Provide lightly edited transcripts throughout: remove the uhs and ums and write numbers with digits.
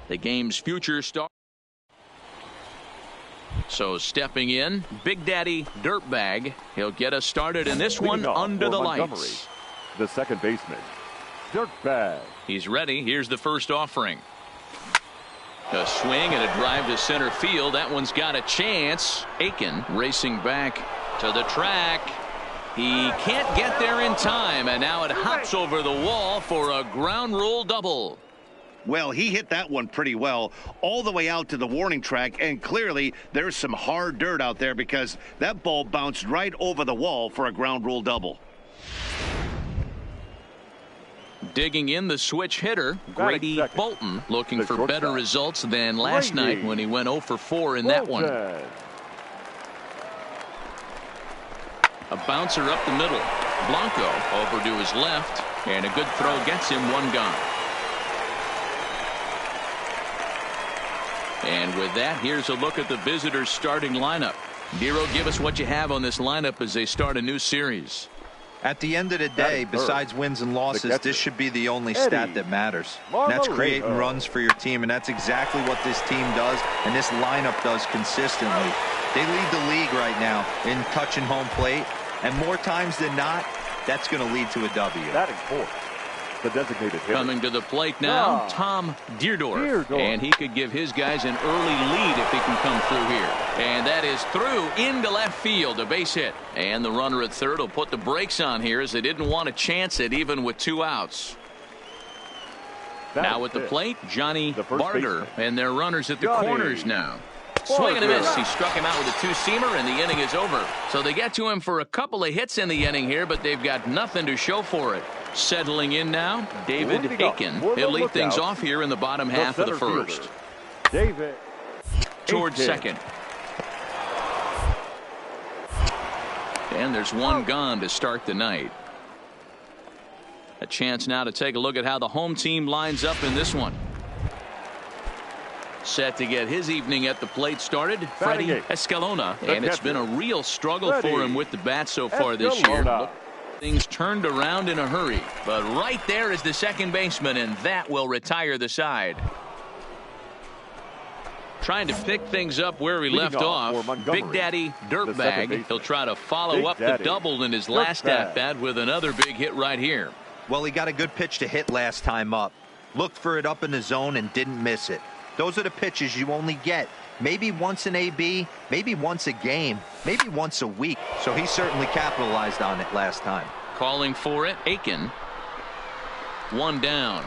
the game's future star. So stepping in, Big Daddy Dirtbag. He'll get us started in this one under the lights. The second baseman, Dirtbag. He's ready. Here's the first offering. A swing and a drive to center field. That one's got a chance. Aiken racing back to the track. He can't get there in time, and now it hops over the wall for a ground rule double. Well, he hit that one pretty well all the way out to the warning track, and clearly there's some hard dirt out there because that ball bounced right over the wall for a ground rule double. Digging in the switch hitter, Grady Bolton, looking for better results than last night when he went 0 for 4 in that one. A bouncer up the middle. Blanco over to his left, and a good throw gets him one gone. And with that, here's a look at the visitors' starting lineup. Nero, give us what you have on this lineup as they start a new series. At the end of the day, besides wins and losses, this should be the only stat that matters. And that's creating runs for your team, and that's exactly what this team does and this lineup does consistently. They lead the league right now in touching home plate, and more times than not, that's going to lead to a W. Batting fourth, the designated hitter. Coming to the plate now, Tom Deerdorf. And he could give his guys an early lead if he can come through here. And that is through into left field, a base hit. And the runner at third will put the brakes on here as they didn't want to chance it even with 2 outs. Now at the plate, Johnny Barger, and their runners at the corners now. Swing and a miss. He struck him out with a 2-seamer, and the inning is over. So they get to him for a couple of hits in the inning here, but they've got nothing to show for it. Settling in now, David Aiken. He'll lead things off here in the bottom half of the first. David towards second. And there's one gone to start the night. A chance now to take a look at how the home team lines up in this one. Set to get his evening at the plate started, Freddie Escalona, and it's been a real struggle for him with the bat so far this year. Things turned around in a hurry, but right there is the second baseman, and that will retire the side. Trying to pick things up where he left off, Big Daddy Dirtbag. He'll try to follow up the double in his last at-bat with another big hit right here. Well, he got a good pitch to hit last time up. Looked for it up in the zone and didn't miss it. Those are the pitches you only get maybe once an AB, maybe once a game, maybe once a week. So he certainly capitalized on it last time. Calling for it, Aiken. One down.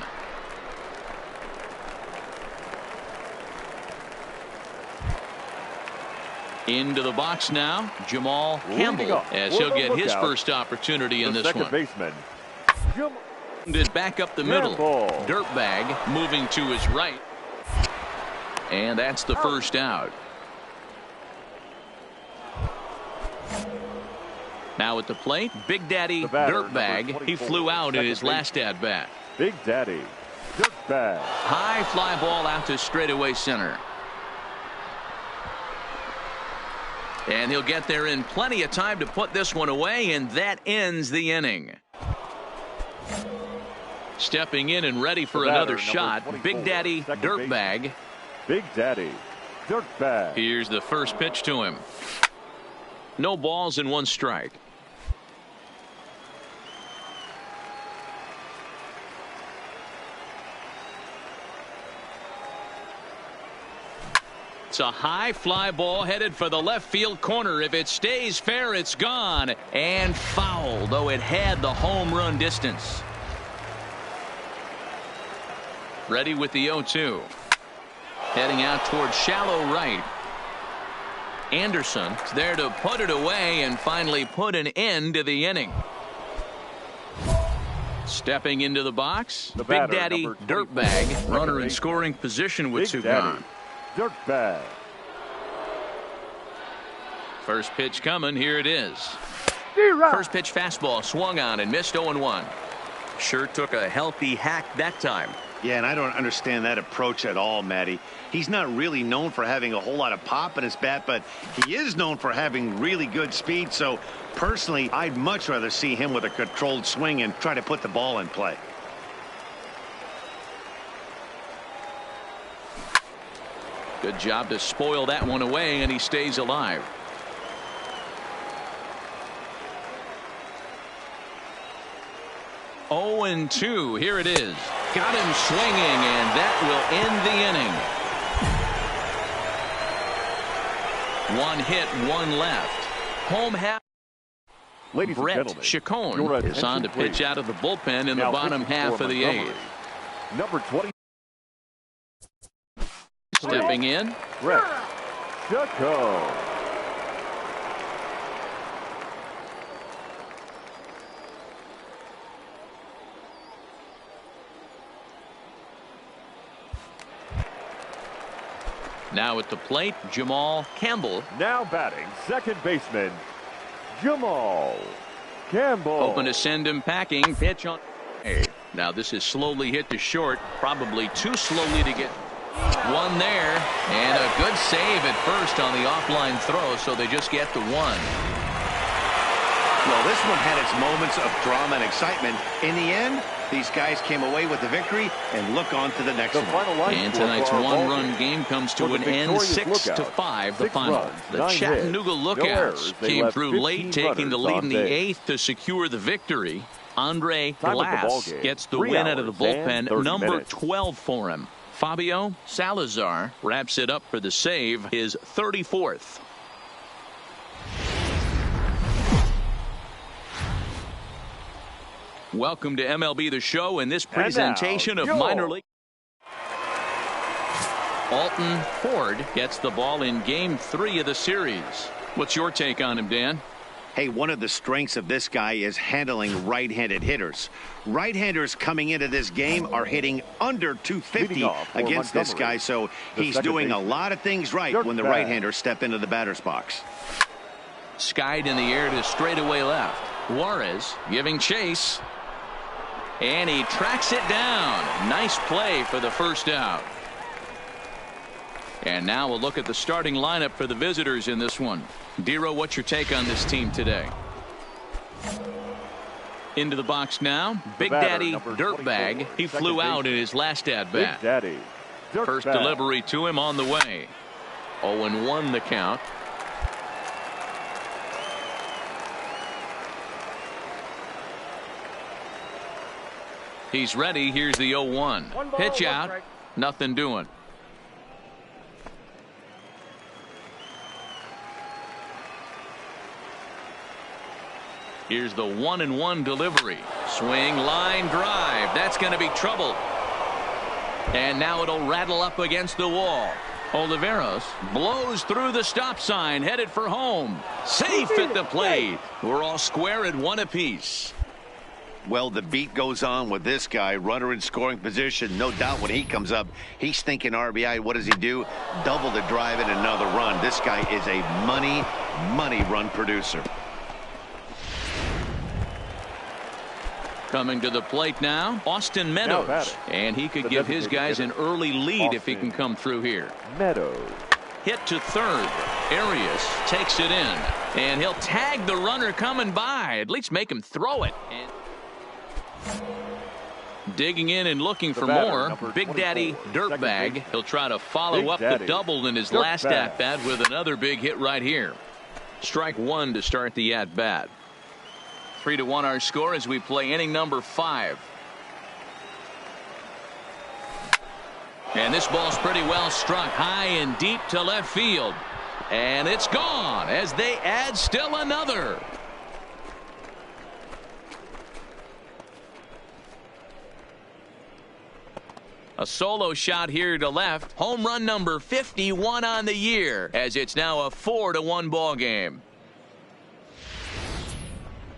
Into the box now, Jamal Campbell, as he'll get his first opportunity in this one. Baseman. Back up the middle. Dirtbag moving to his right. And that's the first out. Now at the plate, Big Daddy Dirtbag. He flew out in his last at-bat. Big Daddy Dirtbag. High fly ball out to straightaway center. And he'll get there in plenty of time to put this one away, and that ends the inning. Stepping in and ready for another shot, Big Daddy Dirtbag. Big Daddy Dirtbag. Here's the first pitch to him. No balls and 1 strike. It's a high fly ball headed for the left field corner. If it stays fair, it's gone and foul, though it had the home run distance. Ready with the 0-2. Heading out towards shallow right. Anderson is there to put it away and finally put an end to the inning. Stepping into the box, Big Daddy Dirtbag. Runner in scoring position with 2 gone. Dirtbag. First pitch coming. Here it is. First pitch fastball swung on and missed 0-1. Sure took a healthy hack that time. Yeah, and I don't understand that approach at all, Matty. He's not really known for having a whole lot of pop in his bat, but he is known for having really good speed. So personally, I'd much rather see him with a controlled swing and try to put the ball in play. Good job to spoil that one away, and he stays alive. Oh, and 2. Here it is. Got him swinging, and that will end the inning. One hit, one left. Home half. Ladies and Brett gentlemen, Chacon is on to pitch out of the bullpen in the bottom half of the 8th. Number 20. Stepping in. Brett Chacon. Now at the plate, Jamal Campbell. Now batting, second baseman, Jamal Campbell. Open to send him packing. Pitch on. Now this is slowly hit to short. Probably too slowly to get one there. And a good save at first on the offline throw, so they just get the 1. Well, this one had its moments of drama and excitement. In the end, these guys came away with the victory and look on to the next one. And tonight's one-run game comes to an end, 6-5, the final. The Chattanooga Lookouts came through late, taking the lead in the 8th to secure the victory. Andre Glass gets the win out of the bullpen, number 12 for him. Fabio Salazar wraps it up for the save, his 34th. Welcome to MLB The Show and this presentation of minor league. Alton Ford gets the ball in Game 3 of the series. What's your take on him, Dan? Hey, one of the strengths of this guy is handling right-handed hitters. Right-handers coming into this game are hitting under 250 against this guy, so he's doing a lot of things right when the right-handers step into the batter's box. Skied in the air to straightaway left. Juarez giving chase. And he tracks it down. Nice play for the first out. And now we'll look at the starting lineup for the visitors in this one. Dero, what's your take on this team today? Into the box now. Big Daddy Dirtbag. He flew out in his last at-bat. First delivery to him on the way. 0-1 the count. He's ready. Here's the 0-1. Pitch out. Nothing doing. Here's the 1-1 delivery. Swing, line drive. That's going to be trouble. And now it'll rattle up against the wall. Oliveros blows through the stop sign, headed for home. Safe at the plate. We're all square at 1 apiece. Well, the beat goes on with this guy. Runner in scoring position. No doubt when he comes up, he's thinking RBI. What does he do? Double the drive and another run. This guy is a money run producer. Coming to the plate now, Austin Meadows. And he could give his guys an early lead if he can come through here. Meadows. Hit to third. Arias takes it in. And he'll tag the runner coming by. At least make him throw it. And digging in and looking for more. Big Daddy Dirtbag. He'll try to follow up the double in his last at-bat with another big hit right here. Strike 1 to start the at-bat. 3-1 our score as we play inning number 5. And this ball's pretty well struck high and deep to left field. And it's gone as they add still another. A solo shot here to left. Home run number 51 on the year as it's now a 4-1 ball game.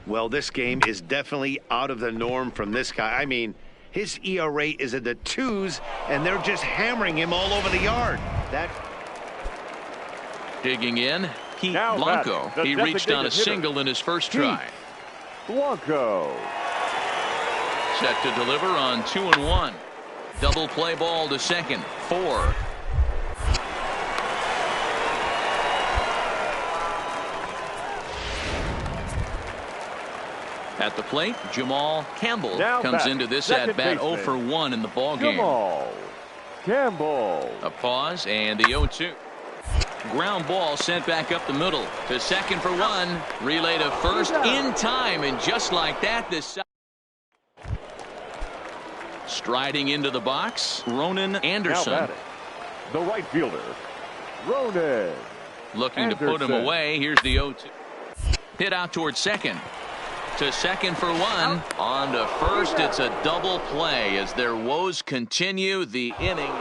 Well, this game is definitely out of the norm from this guy. I mean, his ERA is in the 2s, and they're just hammering him all over the yard. Digging in, Pete Blanco. He reached on a single in his first try. Blanco. Set to deliver on 2-1. Double play ball to second. 4. At the plate, Jamal Campbell comes into this at-bat 0 for 1 in the ball game. Campbell. A pause and the 0-2. Ground ball sent back up the middle to second for one. Relay to first in time, and just like that, this striding into the box, Ronan Anderson. The right fielder, Ronan. Looking to put him away. Here's the 0-2. Hit out towards second. To second for one. On to first. It's a double play as their woes continue. The inning.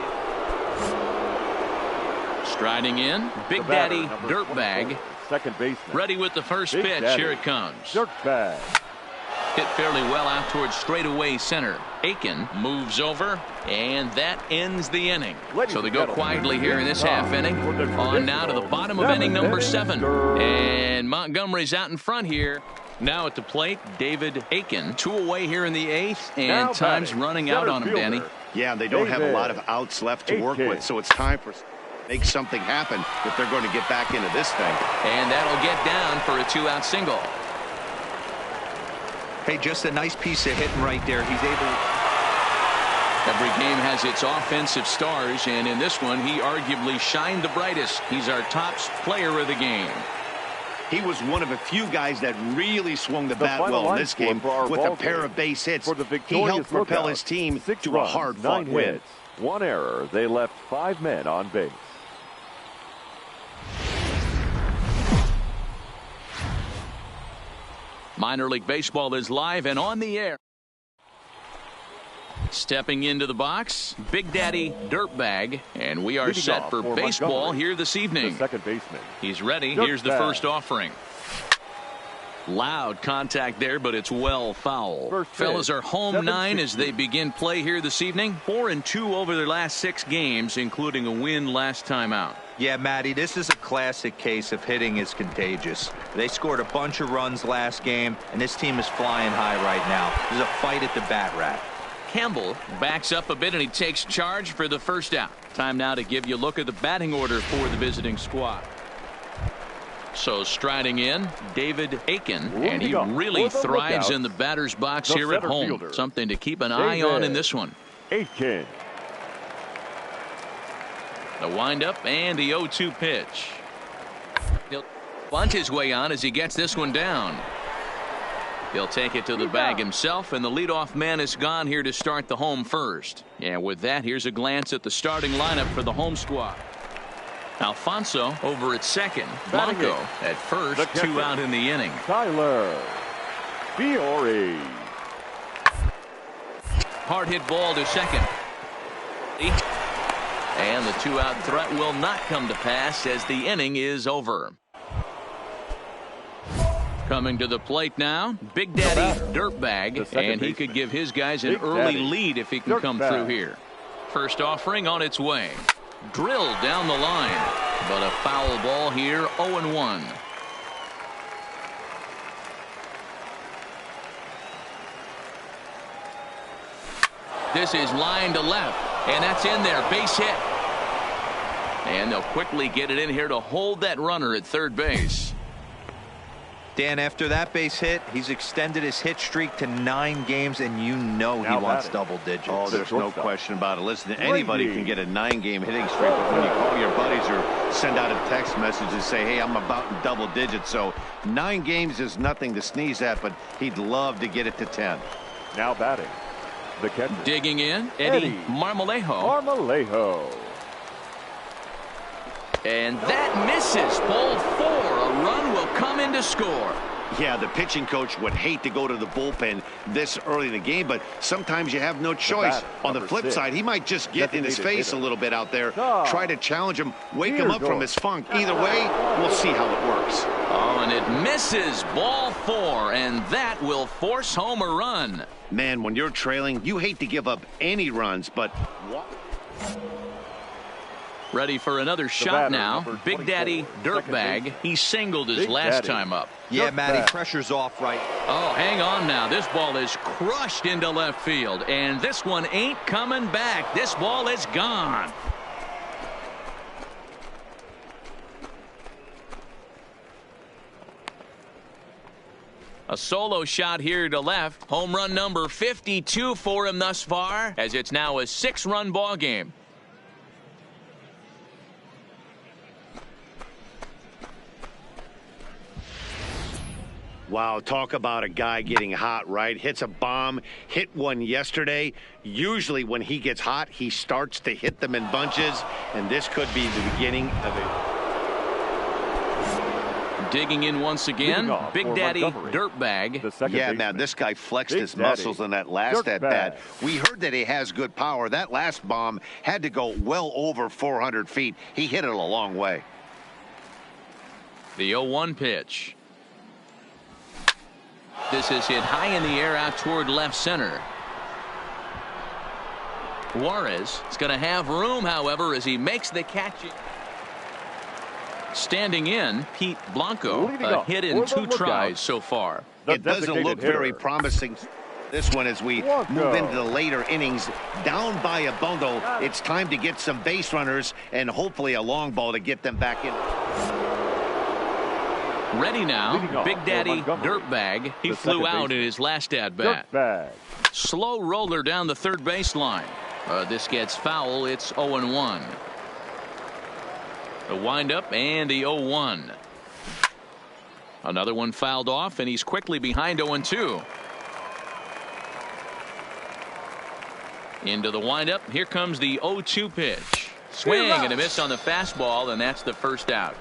Striding in, Big Daddy Dirtbag. Second baseman. Ready with the first pitch. Here it comes. Dirtbag. Hit fairly well out towards straightaway center. Aiken moves over, and that ends the inning. So they go quietly here in this half inning. On now to the bottom of inning number 7. And Montgomery's out in front here. Now at the plate, David Aiken. 2 away here in the 8th, and time's running out on him, Danny. Yeah, they don't have a lot of outs left to work with, so it's time for make something happen if they're going to get back into this thing. And that'll get down for a 2-out single. Hey, just a nice piece of hitting right there. He's able. Every game has its offensive stars, and in this one, he arguably shined the brightest. He's our top player of the game. He was one of a few guys that really swung the bat well in this game with a pair of base hits. He helped propel his team to a hard-fought win. 1 error. They left 5 men on base. Minor League Baseball is live and on the air. Stepping into the box, Big Daddy Dirtbag, and we are set for baseball here this evening. Second baseman. He's ready. Here's the first offering. Loud contact there, but it's well foul. Fellas are home 9 as they begin play here this evening. 4-2 over their last 6 games, including a win last time out. Yeah, Matty, this is a classic case of hitting is contagious. They scored a bunch of runs last game, and this team is flying high right now. There's a fight at the bat rack. Campbell backs up a bit, and he takes charge for the first out. Time now to give you a look at the batting order for the visiting squad. So striding in, David Aiken, and he really thrives in the batter's box here at home. Something to keep an eye on in this one. Aiken. The windup and the 0-2 pitch. He'll bunt his way on as he gets this one down. He'll take it to the bag himself, and the leadoff man is gone here to start the home first. And with that, here's a glance at the starting lineup for the home squad. Alfonso over at second. Blanco at first. 2 out in the inning. Tyler Fiore. Hard hit ball to second. And the 2-out threat will not come to pass as the inning is over. Coming to the plate now, Big Daddy Dirtbag, and he could give his guys an early lead if he can come through here. First offering on its way. Drilled down the line, but a foul ball here, 0-1. This is line to left, and that's in there, base hit. And they'll quickly get it in here to hold that runner at third base. Dan, after that base hit, he's extended his hit streak to 9 games, and you know he wants double digits. Oh, there's no question about it. Listen, anybody can get a 9-game hitting streak, but when you call your buddies or send out a text message and say, hey, I'm about in double digits, so 9 games is nothing to sneeze at, but he'd love to get it to 10. Now batting, the catcher. Digging in, Eddie Marmolejo. And that misses. Ball 4. A run will come in to score. Yeah, the pitching coach would hate to go to the bullpen this early in the game, but sometimes you have no choice. On the flip side, he might just get in his face a little bit out there, try to challenge him, wake him up from his funk. Either way, we'll see how it works. Oh, and it misses. Ball 4, and that will force home a run. Man, when you're trailing, you hate to give up any runs, but... Ready for another shot now. Big Daddy Dirtbag. He singled his last time up. Yeah, Matty, pressure's off right. Oh, hang on now. This ball is crushed into left field, and this one ain't coming back. This ball is gone. A solo shot here to left. Home run number 52 for him thus far, as it's now a 6-run ball game. Wow, talk about a guy getting hot, right? Hits a bomb, hit one yesterday. Usually when he gets hot, he starts to hit them in bunches, and this could be the beginning of it. Digging in once again, Big Daddy Dirtbag. Yeah, man, this guy flexed his muscles in that last at-bat. We heard that he has good power. That last bomb had to go well over 400 feet. He hit it a long way. The 0-1 pitch. This is hit high in the air out toward left center. Juarez is going to have room, however, as he makes the catch. Standing in, Pete Blanco, a hit in 2 tries so far. It doesn't look very promising. This one, as we move into the later innings, down by a bundle, it's time to get some base runners and hopefully a long ball to get them back in. Ready now, Big Daddy Dirtbag. He flew out in his last at-bat. Slow roller down the third baseline. This gets foul. It's 0-1. The windup and the 0-1. Another one fouled off, and he's quickly behind 0-2. Into the windup. Here comes the 0-2 pitch. Swing and a miss on the fastball, and that's the first out.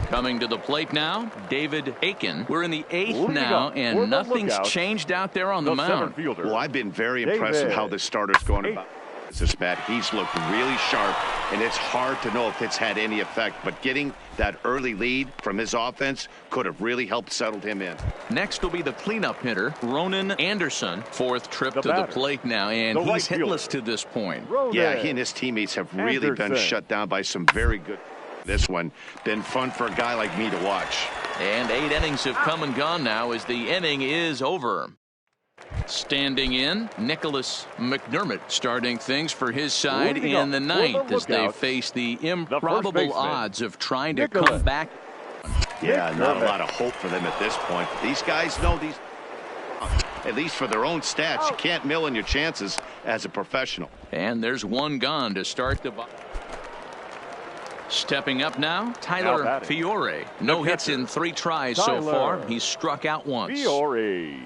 Coming to the plate now, David Aiken. We're in the 8th now, and nothing's changed out there on the mound. Well, I've been very impressed with how the starter's going about this bat. He's looked really sharp, and it's hard to know if it's had any effect, but getting that early lead from his offense could have really helped settle him in. Next will be the cleanup hitter, Ronan Anderson. 4th trip to the plate now, and he's hitless to this point. Yeah, he and his teammates have really been shut down by some very good. This one been fun for a guy like me to watch. And 8 innings have come and gone now as the inning is over. Standing in, Nicholas McDermott starting things for his side in the 9th as they face the improbable odds of trying to come back. Yeah, not a lot of hope for them at this point. These guys know these, at least for their own stats, you can't mill in your chances as a professional. And there's one gone to start the bottom. Stepping up now, Tyler Fiore. No hits in 3 tries so far. He's struck out once. Fiore.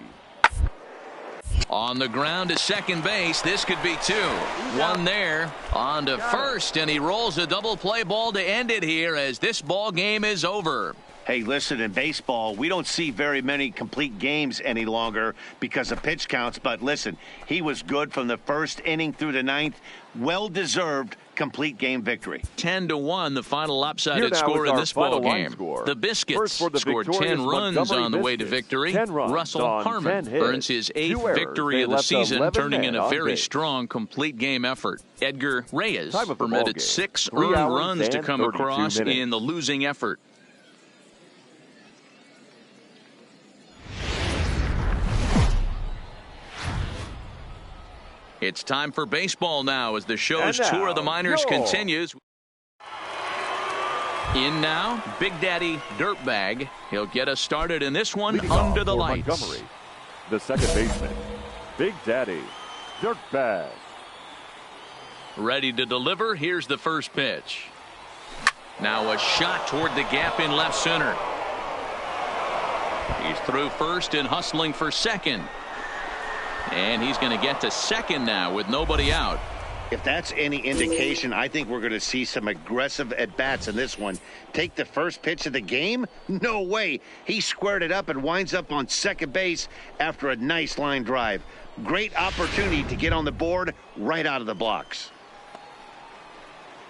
On the ground to second base. This could be 2. One there. On to first, and he rolls a double play ball to end it here as this ball game is over. Hey, listen, in baseball, we don't see very many complete games any longer because of pitch counts. But listen, he was good from the 1st inning through the 9th. Well-deserved complete game victory. 10-1, the final lopsided score in this ball game. The Biscuits scored 10 runs on the way to victory. Russell Harmon earns his 8th victory of the season, turning in a very strong complete game effort. Edgar Reyes permitted 6 earned runs to come across in the losing effort. It's time for baseball now as the show's tour of the minors continues. In now, Big Daddy Dirtbag. He'll get us started in this one under the lights. Montgomery, the second baseman, Big Daddy Dirtbag. Ready to deliver. Here's the first pitch. Now a shot toward the gap in left center. He's through first and hustling for second. And he's going to get to second now with nobody out. If that's any indication, I think we're going to see some aggressive at-bats in this one. Take the first pitch of the game? No way. He squared it up and winds up on second base after a nice line drive. Great opportunity to get on the board right out of the blocks.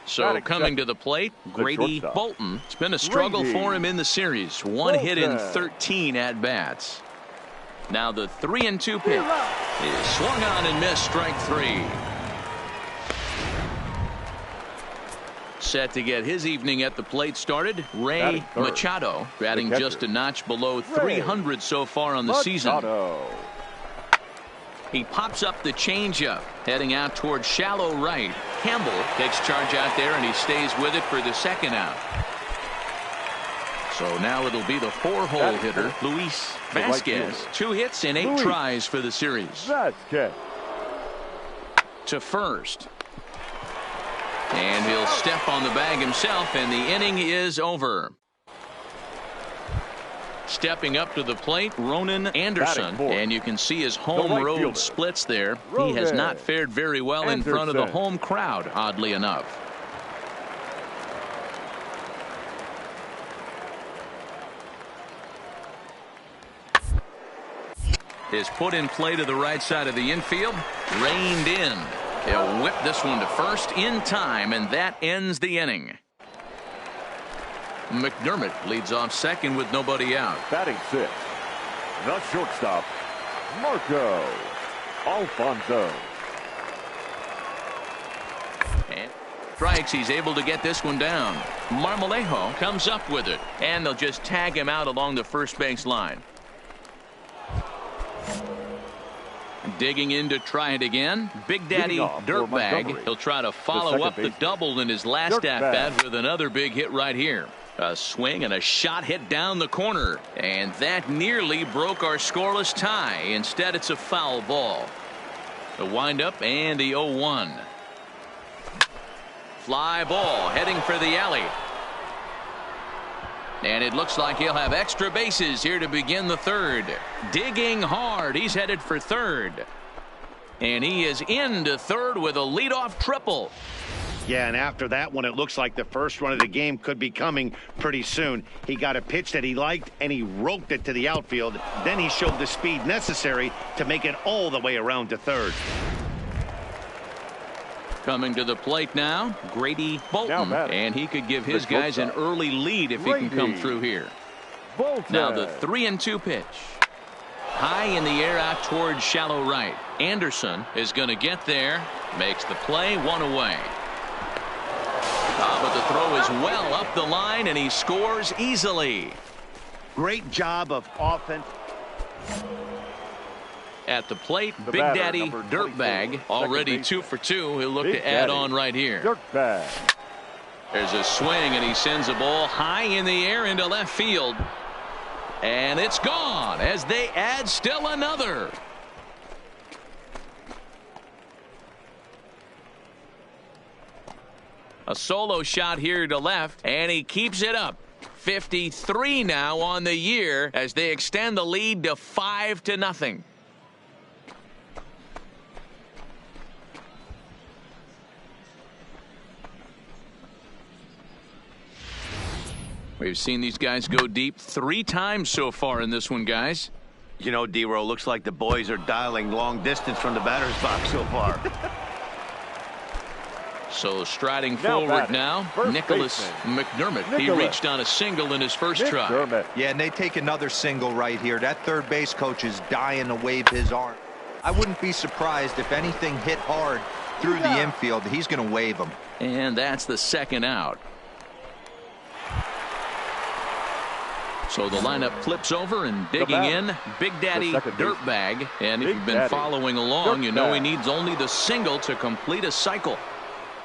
So coming to the plate, Grady Bolton. It's been a struggle for him in the series. 1 hit in 13 at-bats. Now the 3-2 pitch is swung on and missed, strike 3. Set to get his evening at the plate started, Ray Machado, batting just a notch below 300 so far on the season. He pops up the changeup, heading out towards shallow right. Campbell takes charge out there, and he stays with it for the second out. So now it'll be the 4-hole hitter, Luis Vasquez. 2 hits in 8 tries for the series. To first. And he'll step on the bag himself, and the inning is over. Stepping up to the plate, Ronan Anderson. And you can see his home road splits there. He has not fared very well in front of the home crowd, oddly enough. Is put in play to the right side of the infield. Reined in. He'll whip this one to first in time, and that ends the inning. McDermott leads off second with nobody out. Batting sixth, the shortstop, Marco Alfonso. And strikes. He's able to get this one down. Marmolejo comes up with it, and they'll just tag him out along the first base line. Digging in to try it again. Big Daddy Dirtbag. He'll try to follow up the double in his last at-bat with another big hit right here. A swing and a shot hit down the corner. And that nearly broke our scoreless tie. Instead, it's a foul ball. The windup and the 0-1. Fly ball heading for the alley. And it looks like he'll have extra bases here to begin the third. Digging hard. He's headed for third. And he is into third with a leadoff triple. Yeah, and after that one, it looks like the first run of the game could be coming pretty soon. He got a pitch that he liked, and he roped it to the outfield. Then he showed the speed necessary to make it all the way around to third. Coming to the plate now, Grady Bolton, and he could give his guys an early lead if he can come through here. Now the 3-2 pitch. High in the air out towards shallow right. Anderson is going to get there, makes the play, one away. But the throw is well up the line, and he scores easily. Great job of offense. At the plate, Big Daddy Dirtbag, already 2 for 2. He'll look to add on right here. Dirtbag. There's a swing, and he sends a ball high in the air into left field. And it's gone as they add still another. A solo shot here to left, and he keeps it up. 53 now on the year as they extend the lead to 5-0. We've seen these guys go deep 3 times so far in this one, guys. You know, D-Row, looks like the boys are dialing long distance from the batter's box so far. So striding forward now, Nicholas McDermott. He reached on a single in his first try. Yeah, and they take another single right here. That third base coach is dying to wave his arm. I wouldn't be surprised if anything hit hard through the infield. He's going to wave them. And that's the second out. So the lineup flips over and digging in, Big Daddy Dirtbag. And if you've been following along, you know he needs only the single to complete a cycle.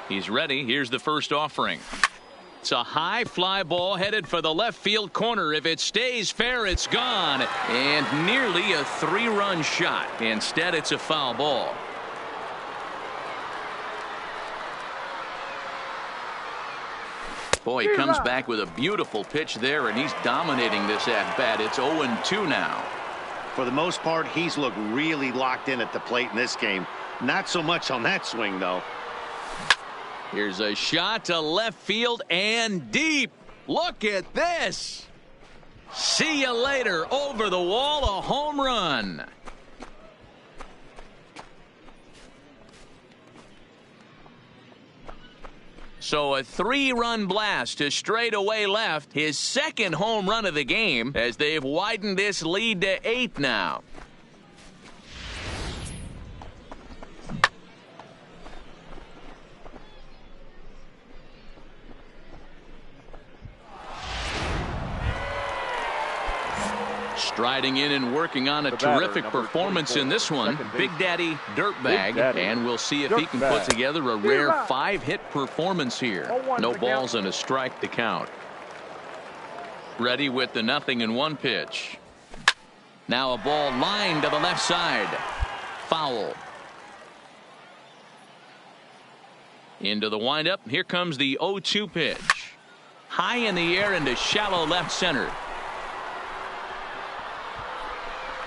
He's ready. Here's the first offering. It's a high fly ball headed for the left field corner. If it stays fair, it's gone. And nearly a 3-run shot. Instead, it's a foul ball. Boy, he comes back with a beautiful pitch there, and he's dominating this at-bat. It's 0-2 now. For the most part, he's looked really locked in at the plate in this game. Not so much on that swing, though. Here's a shot to left field and deep. Look at this. See you later. Over the wall, a home run. So a 3-run blast to straightaway left. His second home run of the game as they've widened this lead to 8 now. Striding in and working on a terrific performance in this one, Big Daddy Dirtbag, and we'll see if he can put together a rare 5-hit performance here. No balls and a strike to count. Ready with the 0-1 pitch. Now a ball lined to the left side. Foul. Into the windup. Here comes the 0-2 pitch. High in the air into shallow left center.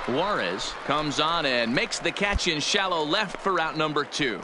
Juarez comes on and makes the catch in shallow left for out number 2.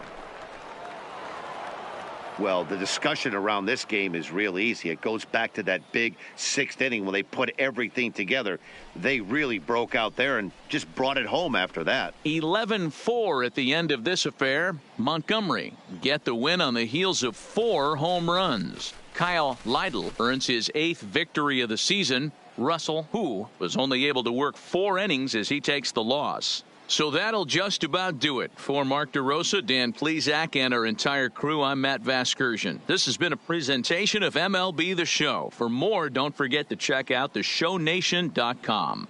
Well, the discussion around this game is real easy. It goes back to that big 6th inning when they put everything together. They really broke out there and just brought it home after that. 11-4 at the end of this affair. Montgomery get the win on the heels of 4 home runs. Kyle Lytle earns his 8th victory of the season. Russell, who was only able to work 4 innings as he takes the loss. So that'll just about do it. For Mark DeRosa, Dan Plesac, and our entire crew, I'm Matt Vasgersian. This has been a presentation of MLB The Show. For more, don't forget to check out theshownation.com.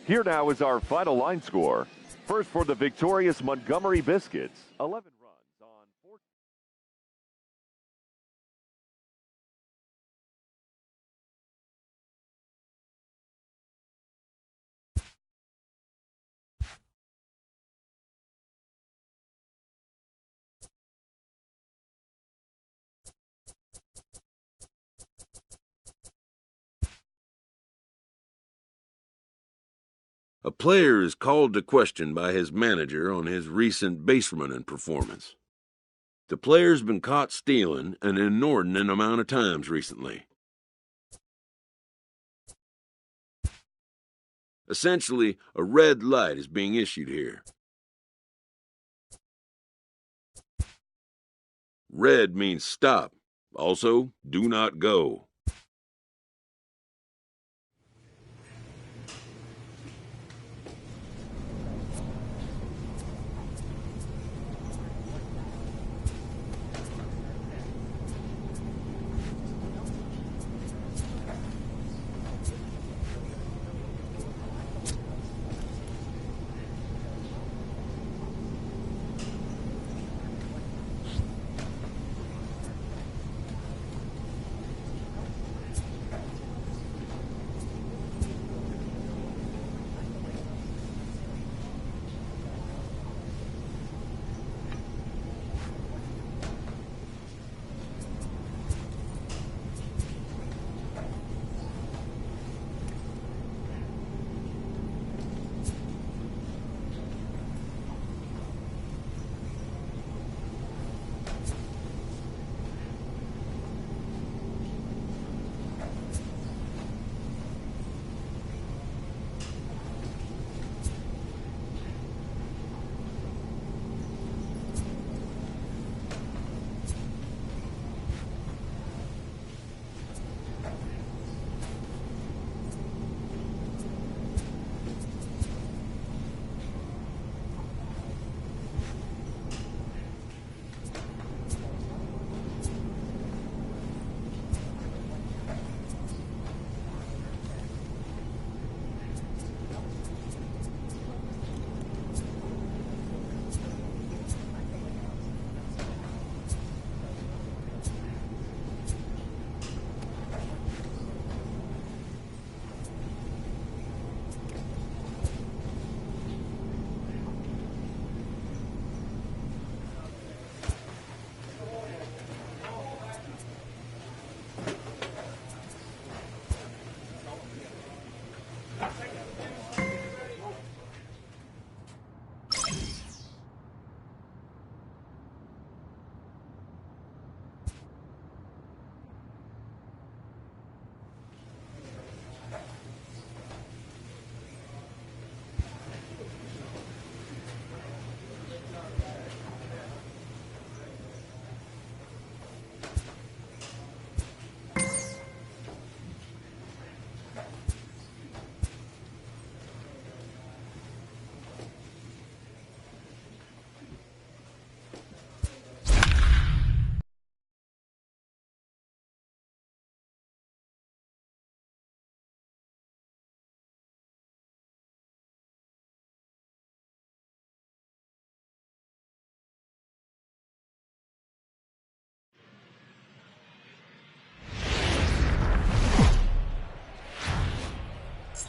Here now is our final line score. First for the victorious Montgomery Biscuits, 11 runs on 14. A player is called to question by his manager on his recent base running performance. The player's been caught stealing an inordinate amount of times recently. Essentially, a red light is being issued here. Red means stop. Also, do not go.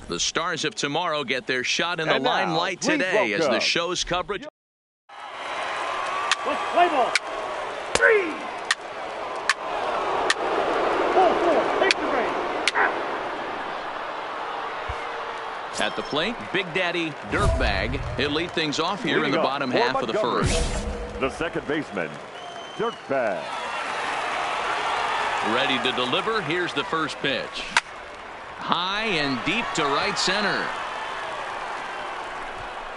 The stars of tomorrow get their shot in the limelight today as the show's coverage. Play ball. At the plate, Big Daddy Dirtbag. He'll lead things off here in the bottom half of the first. The second baseman, Dirtbag. Ready to deliver. Here's the first pitch. High and deep to right center.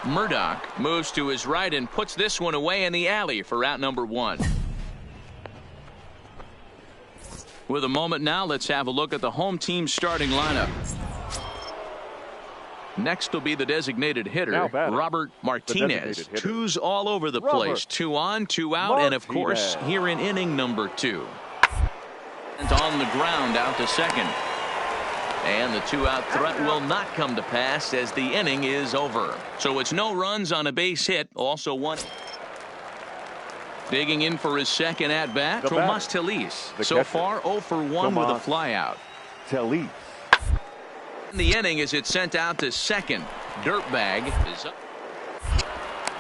Murdoch moves to his right and puts this one away in the alley for out number 1. With a moment now, let's have a look at the home team starting lineup. Next will be the designated hitter, Robert Martinez. Twos all over the place. 2 on, 2 out, and of course, here in inning number 2. And on the ground out to second. And the 2-out threat will not come to pass as the inning is over. So it's no runs on a base hit. Also one. Digging in for his second at-bat, Tomas Telis. So far 0 for 1 with a flyout. Telis. The inning as it's sent out to second. Dirtbag is up.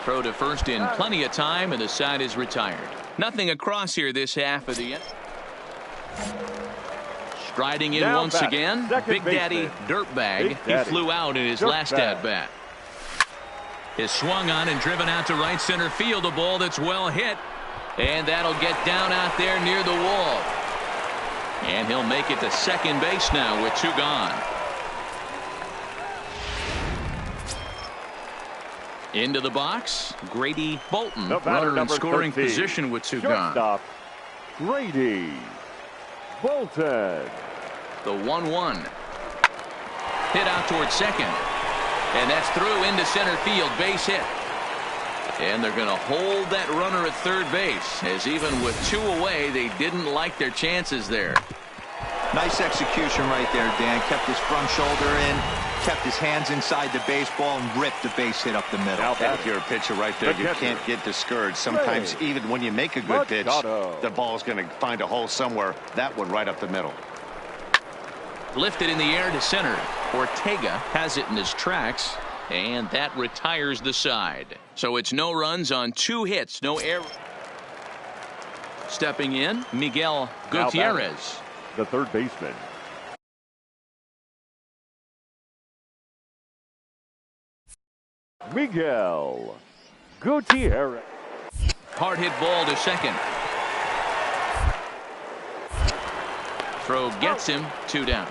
Throw to first in plenty of time, and the side is retired. Nothing across here this half of the inning. Striding in once again, Big Daddy Dirtbag. He flew out in his last at-bat. Is swung on and driven out to right center field. A ball that's well hit. And that'll get down out there near the wall. And he'll make it to second base now with 2 gone. Into the box, Grady Bolton. Runner in scoring 13. Position with 2 gone. Grady Bolton. The 1-1. Hit out towards second. And that's through into center field. Base hit. And they're going to hold that runner at third base, as even with 2 away, they didn't like their chances there. Nice execution right there, Dan. Kept his front shoulder in, kept his hands inside the baseball, and ripped the base hit up the middle. Now, if you're a pitcher right there, you can't get discouraged. Sometimes even when you make a good pitch, the ball's going to find a hole somewhere. That one right up the middle. Lifted in the air to center. Ortega has it in his tracks, and that retires the side. So it's no runs on 2 hits, no error. Stepping in, Miguel Gutierrez. The third baseman. Miguel Gutierrez. Hard hit ball to second. Throw gets him, 2 down.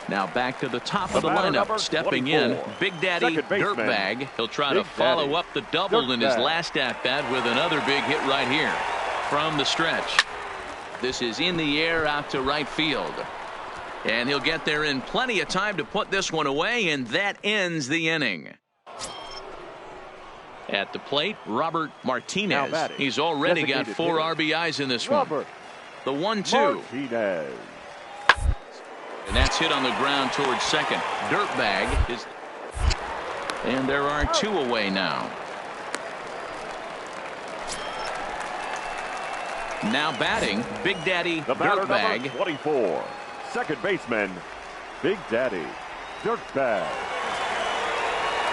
Now back to the top of the lineup. Stepping in, Big Daddy Dirtbag. He'll try to follow up the double in his last at-bat with another big hit right here from the stretch. This is in the air out to right field. And he'll get there in plenty of time to put this one away, and that ends the inning. At the plate, Robert Martinez. He's already got 4 RBIs in this one. The 1-2. And that's hit on the ground towards second. Dirtbag is. And there are 2 away now. Now batting, Big Daddy Dirtbag. 24. Second baseman, Big Daddy Dirtbag.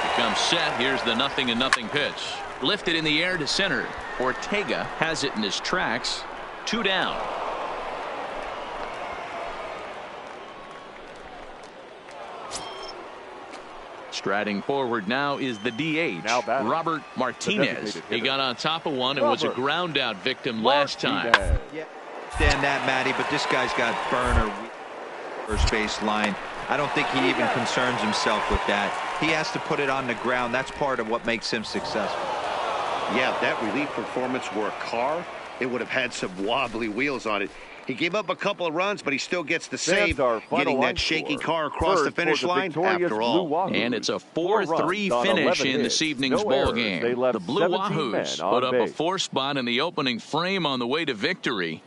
Becomes set. Here's the 0-0 pitch. Lifted in the air to center. Ortega has it in his tracks. 2 down. Striding forward now is the DH, Robert Martinez. He got on top of one and was a ground out victim last time. Yeah, stand that, Matty, but this guy's got burner first base line. I don't think he even concerns himself with that. He has to put it on the ground. That's part of what makes him successful. Yeah, if that relief performance were a car, it would have had some wobbly wheels on it. He gave up a couple of runs, but he still gets the save, getting that shaky car across the finish line after all. And it's a 4-3 finish in this evening's ball game. The Blue Wahoos put up a 4 spot in the opening frame on the way to victory.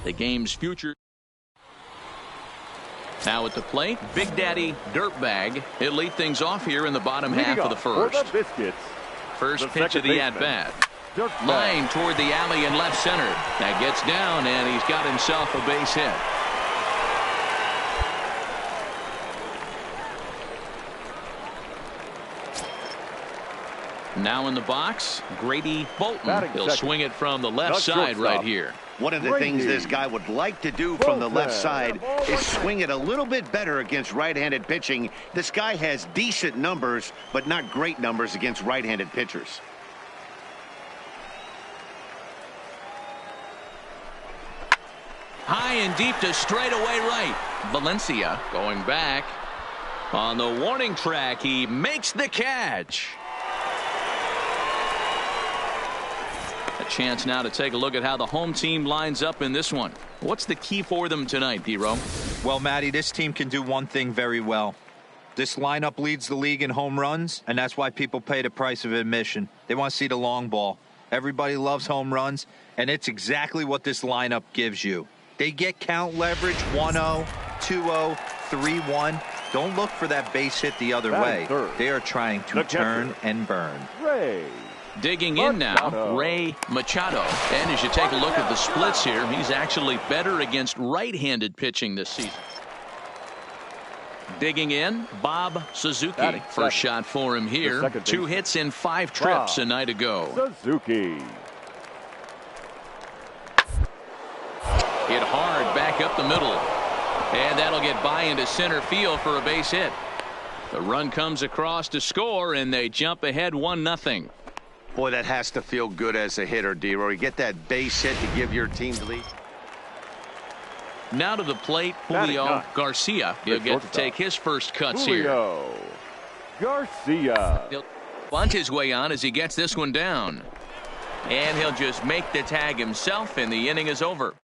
The game's future. Now at the plate, Big Daddy Dirtbag. He'll lead things off here in the bottom half of the first. First pitch of the at-bat. Line toward the alley in left center. That gets down, and he's got himself a base hit. Now in the box, Grady Bolton. He'll swing it from the left side right here. One of the things this guy would like to do from the left side is swing it a little bit better against right-handed pitching. This guy has decent numbers, but not great numbers against right-handed pitchers. High and deep to straightaway right. Valencia going back. On the warning track, he makes the catch. A chance now to take a look at how the home team lines up in this one. What's the key for them tonight, D-Row? Well, Matty, this team can do one thing very well. This lineup leads the league in home runs, and that's why people pay the price of admission. They want to see the long ball. Everybody loves home runs, and it's exactly what this lineup gives you. They get count leverage 1-0, 2-0, 3-1. Don't look for that base hit the other way. They are trying to turn and burn. Digging in now, Ray Machado. And as you take a look at the splits here, he's actually better against right-handed pitching this season. Digging in, Bob Suzuki. First shot for him here. 2 hits in 5 trips a night ago. Suzuki. Hit hard back up the middle. And that'll get by into center field for a base hit. The run comes across to score, and they jump ahead 1-0. Boy, that has to feel good as a hitter, D-Row. You get that base hit to give your team the lead. Now to the plate, Julio Garcia. He'll get to take his first cuts Julio Garcia. He'll bunt his way on as he gets this one down. And he'll just make the tag himself, and the inning is over.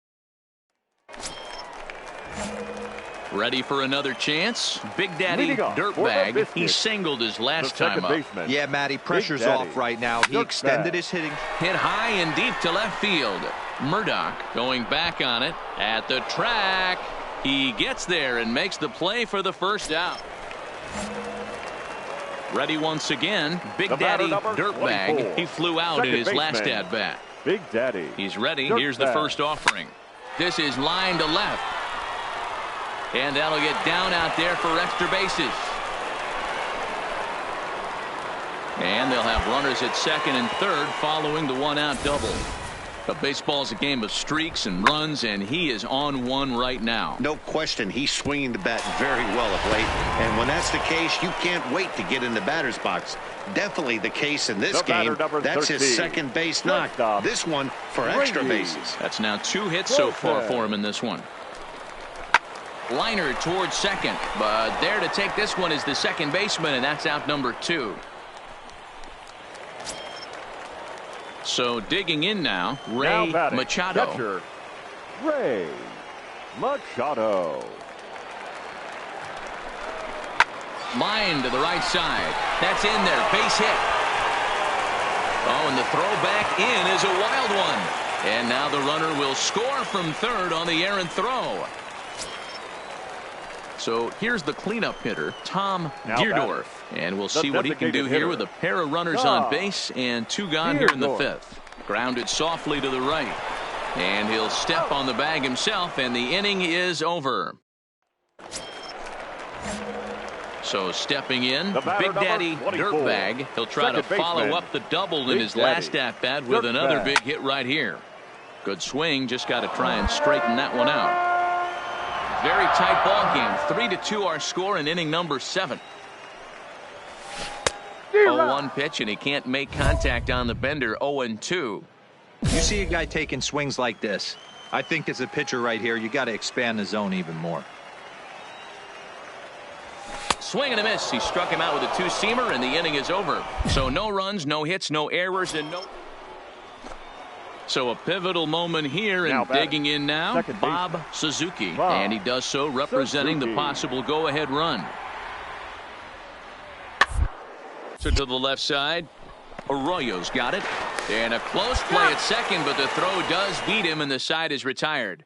Ready for another chance. Big Daddy Dirtbag. He singled his last time up. Yeah, Matty, pressure's off right now. He extended his hitting. Hit high and deep to left field. Murdoch going back on it at the track. He gets there and makes the play for the first out. Ready once again. Big Daddy Dirtbag. He flew out in his last at bat. Big Daddy. He's ready. Here's the first offering. This is line to left. And that'll get down out there for extra bases. And they'll have runners at second and third following the 1-out double. But baseball's a game of streaks and runs, and he is on one right now. No question, he's swinging the bat very well of late. And when that's the case, you can't wait to get in the batter's box. Definitely the case in this game. That's his second base knock. This one for extra bases. That's now 2 hits so far for him in this one. Liner towards second, but there to take this one is the second baseman, and that's out number 2. So digging in now, Ray Machado. Catcher, Ray Machado. Line to the right side. That's in there. Base hit. Oh, and the throw back in is a wild one. And now the runner will score from third on the errant throw. So here's the cleanup hitter, Tom Deerdorf. And we'll see what he can do here with a pair of runners on base and 2 gone here in the 5th. Grounded softly to the right. And he'll step on the bag himself, and the inning is over. So stepping in, Big Daddy Dirtbag. He'll try to follow up the double in his last at-bat with another big hit right here. Good swing, just got to try and straighten that one out. Very tight ball game. 3-2 our score in inning number 7. 0-1 pitch, and he can't make contact on the bender. 0-2. You see a guy taking swings like this. I think as a pitcher right here, you got to expand the zone even more. Swing and a miss. He struck him out with a 2-seamer, and the inning is over. So no runs, no hits, no errors, and no... So a pivotal moment here, and digging in now, Bob Suzuki. And he does so representing the possible go-ahead run. So to the left side, Arroyo's got it. And a close play at second, but the throw does beat him, and the side is retired.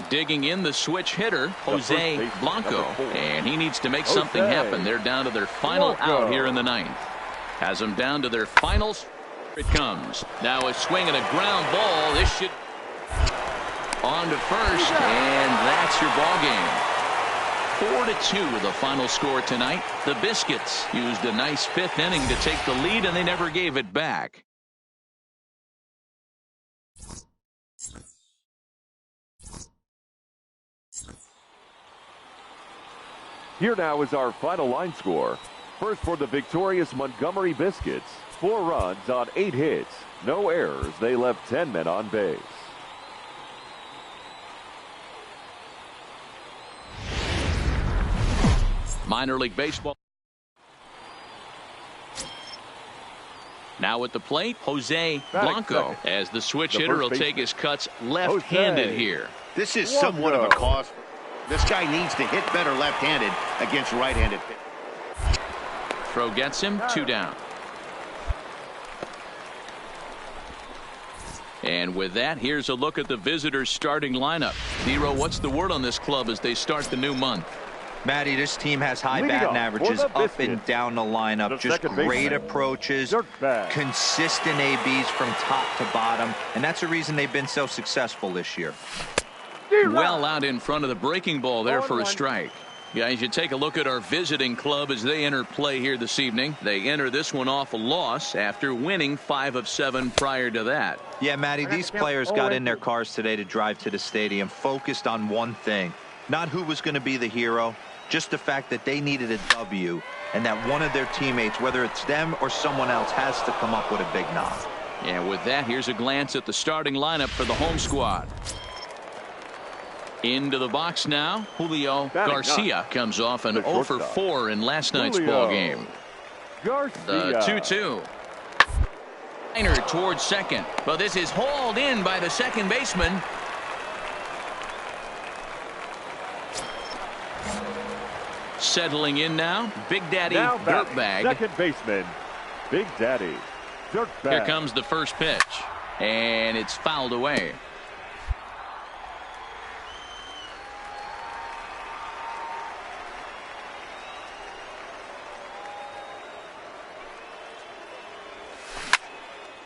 Digging in the switch hitter, Jose Blanco. And he needs to make something happen. They're down to their final out here in the 9th. Has them down to their finals. It comes. Now a swing and a ground ball. This should on to first, and that's your ball game. 4-2 the final score tonight. The Biscuits used a nice fifth inning to take the lead, and they never gave it back. Here now is our final line score. First for the victorious Montgomery Biscuits. 4 runs on 8 hits. No errors. They left 10 men on base. Minor League Baseball. Now at the plate, Jose Blanco, as the switch hitter will take his cuts left-handed here. This is somewhat of a cause. This guy needs to hit better left-handed against right-handed pitch. Throw gets him, 2 down. And with that, here's a look at the visitors' starting lineup. Nero, what's the word on this club as they start the new month? Matty, this team has high batting averages up and down the lineup. Just great approaches, consistent ABs from top to bottom, and that's the reason they've been so successful this year. Well out in front of the breaking ball there for a strike. Guys, you take a look at our visiting club as they enter play here this evening. They enter this one off a loss after winning 5 of 7 prior to that. Yeah, Matty, these players got in their cars today to drive to the stadium, focused on one thing. Not who was going to be the hero, just the fact that they needed a W, and that one of their teammates, whether it's them or someone else, has to come up with a big knock. And with that, here's a glance at the starting lineup for the home squad. Into the box now, Julio Garcia comes off an 0 for 4 in last night's ball game. The 2-2. Liner towards second, but this is hauled in by the second baseman. Settling in now, Big Daddy Dirtbag. Second baseman, Big Daddy Dirtbag. Here comes the first pitch, and it's fouled away.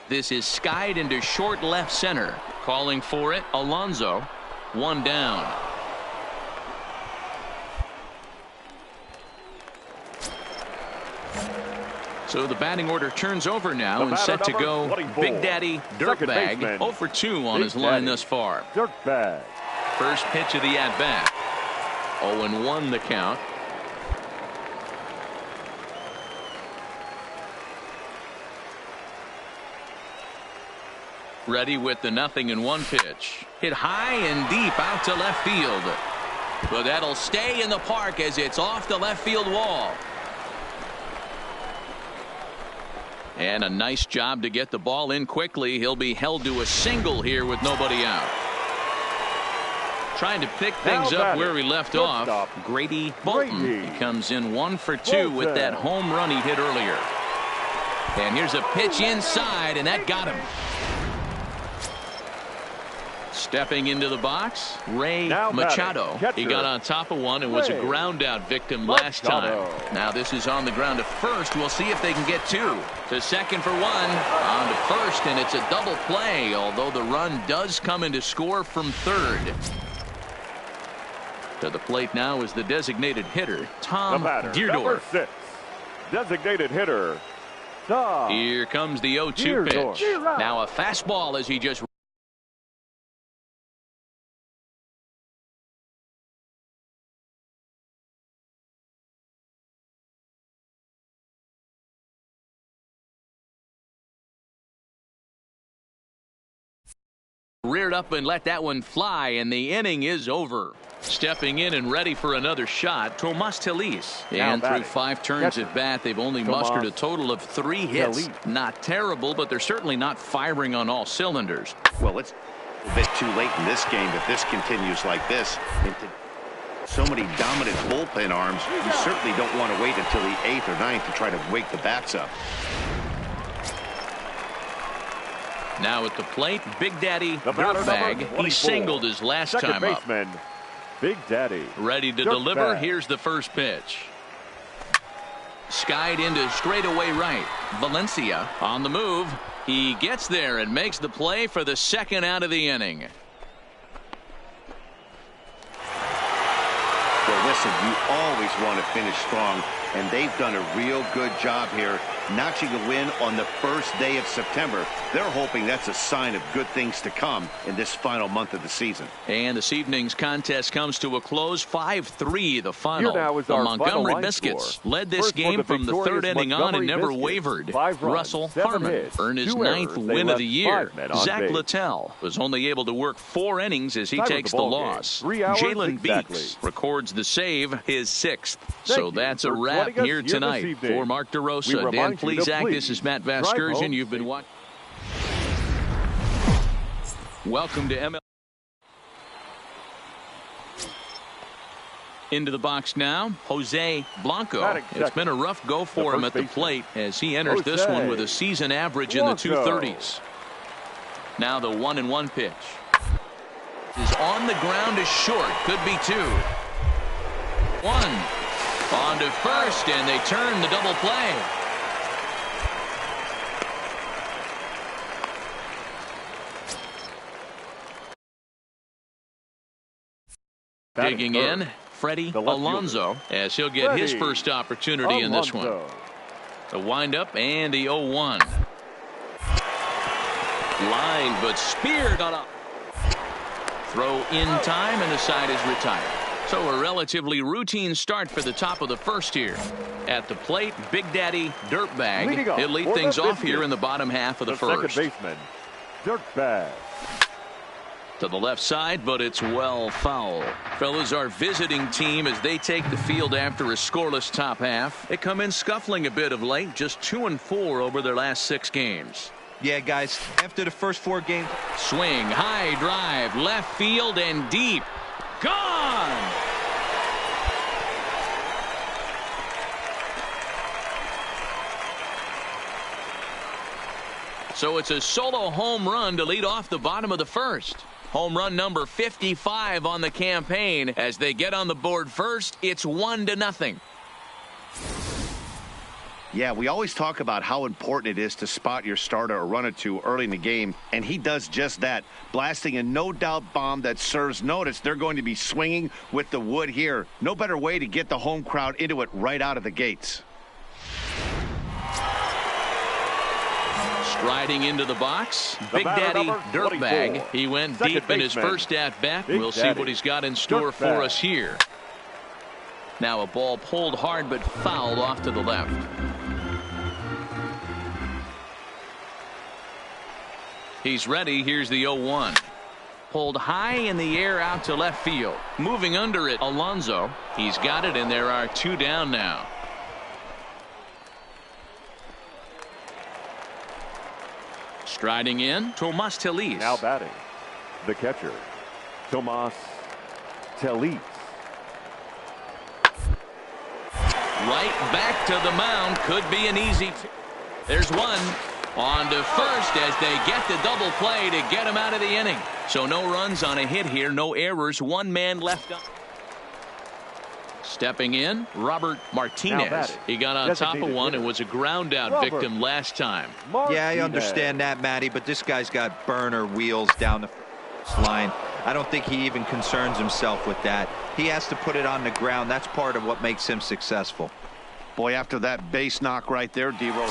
This is skied into short left center. Calling for it, Alonso. 1 down. So the batting order turns over now and set to go 24. Big Daddy Dirtbag 0 for 2 on his line thus far. Dirtbag. First pitch of the at-bat. 0-1 the count. Ready with the 0-1 pitch. Hit high and deep out to left field. But that'll stay in the park as it's off the left field wall. And a nice job to get the ball in quickly. He'll be held to a single here with nobody out. Trying to pick things up where he left off. Grady Bolton. He comes in 1 for 2 with that home run he hit earlier. And here's a pitch inside, and that got him. Stepping into the box, Ray Machado. He got on top of one and was a ground out victim last time. Now this is on the ground to first. We'll see if they can get 2. To second for 1. On to first, and it's a double play, although the run does come in to score from third. To the plate now is the designated hitter, Tom Dierdorf. 6. Designated hitter, Tom. Here comes the 0-2 pitch. Now a fastball as he just reared up and let that one fly, and the inning is over. Stepping in and ready for another shot, Tomas Telis. And through 5 turns at bat, they've only mustered a total of 3 hits. Not terrible, but they're certainly not firing on all cylinders. Well, it's a bit too late in this game if this continues like this. So many dominant bullpen arms, you certainly don't want to wait until the 8th or 9th to try to wake the bats up. Now at the plate, Big Daddy Dirtbag. He singled his last time up. Big Daddy. Ready to deliver. Here's the first pitch. Skied into straightaway right. Valencia on the move. He gets there and makes the play for the second out of the inning. Well, listen, you always want to finish strong, and they've done a real good job here notching a win on the first day of September. They're hoping that's a sign of good things to come in this final month of the season. And this evening's contest comes to a close, 5-3 the final. The Montgomery Biscuits led this game from the third inning on and never wavered. Russell Harmon earned his 9th win of the year. Zach Littell was only able to work 4 innings as he takes the loss. Jalen Beeks records the save, his 6th. So that's a wrap here tonight. For Mark DeRosa, Dan Plesac, this is Matt Vasgersian. You've been watching. Welcome to ML. Into the box now, Jose Blanco. It's been a rough go for him at the plate as he enters this one with a season average in the 230s. Now the 1-1 pitch is on the ground, is short, could be 2. 1 on to first, and they turn the double play. Digging in, Freddie Alonso, as he'll get his first opportunity in this one. The windup and the 0-1. Line, but speared on a throw in time, and the side is retired. So a relatively routine start for the top of the first here. At the plate, Big Daddy Dirtbag. He'll lead things off here in the bottom half of the first. Second baseman, Dirtbag. To the left side, but it's well foul. Fellas, our visiting team, as they take the field after a scoreless top half, they come in scuffling a bit of late, just 2-4 over their last 6 games. Yeah, guys, after the first 4 games. Swing, high drive, left field and deep. Gone! So it's a solo home run to lead off the bottom of the first. Home run number 55 on the campaign. As they get on the board first, it's 1-0. Yeah, we always talk about how important it is to spot your starter or run it to early in the game, and he does just that, blasting a no-doubt bomb that serves notice. They're going to be swinging with the wood here. No better way to get the home crowd into it right out of the gates. Striding into the box, Big Daddy Dirtbag. He went deep in his first at-bat. We'll see what he's got in store for us here. Now a ball pulled hard but fouled off to the left. He's ready. Here's the 0-1. Pulled high in the air out to left field. Moving under it, Alonso. He's got it, and there are 2 down now. Striding in, Tomas Telis. Now batting, the catcher, Tomas Telis. Right back to the mound. Could be an easy. There's one. On to first as they get the double play to get him out of the inning. So no runs on a hit here, no errors, 1 man left up. Stepping in, Robert Martinez. He got on top of one and was a ground out victim last time. Yeah, I understand that, Matty, but this guy's got burner wheels down the line. I don't think he even concerns himself with that. He has to put it on the ground. That's part of what makes him successful. Boy, after that base knock right there, D-Roll.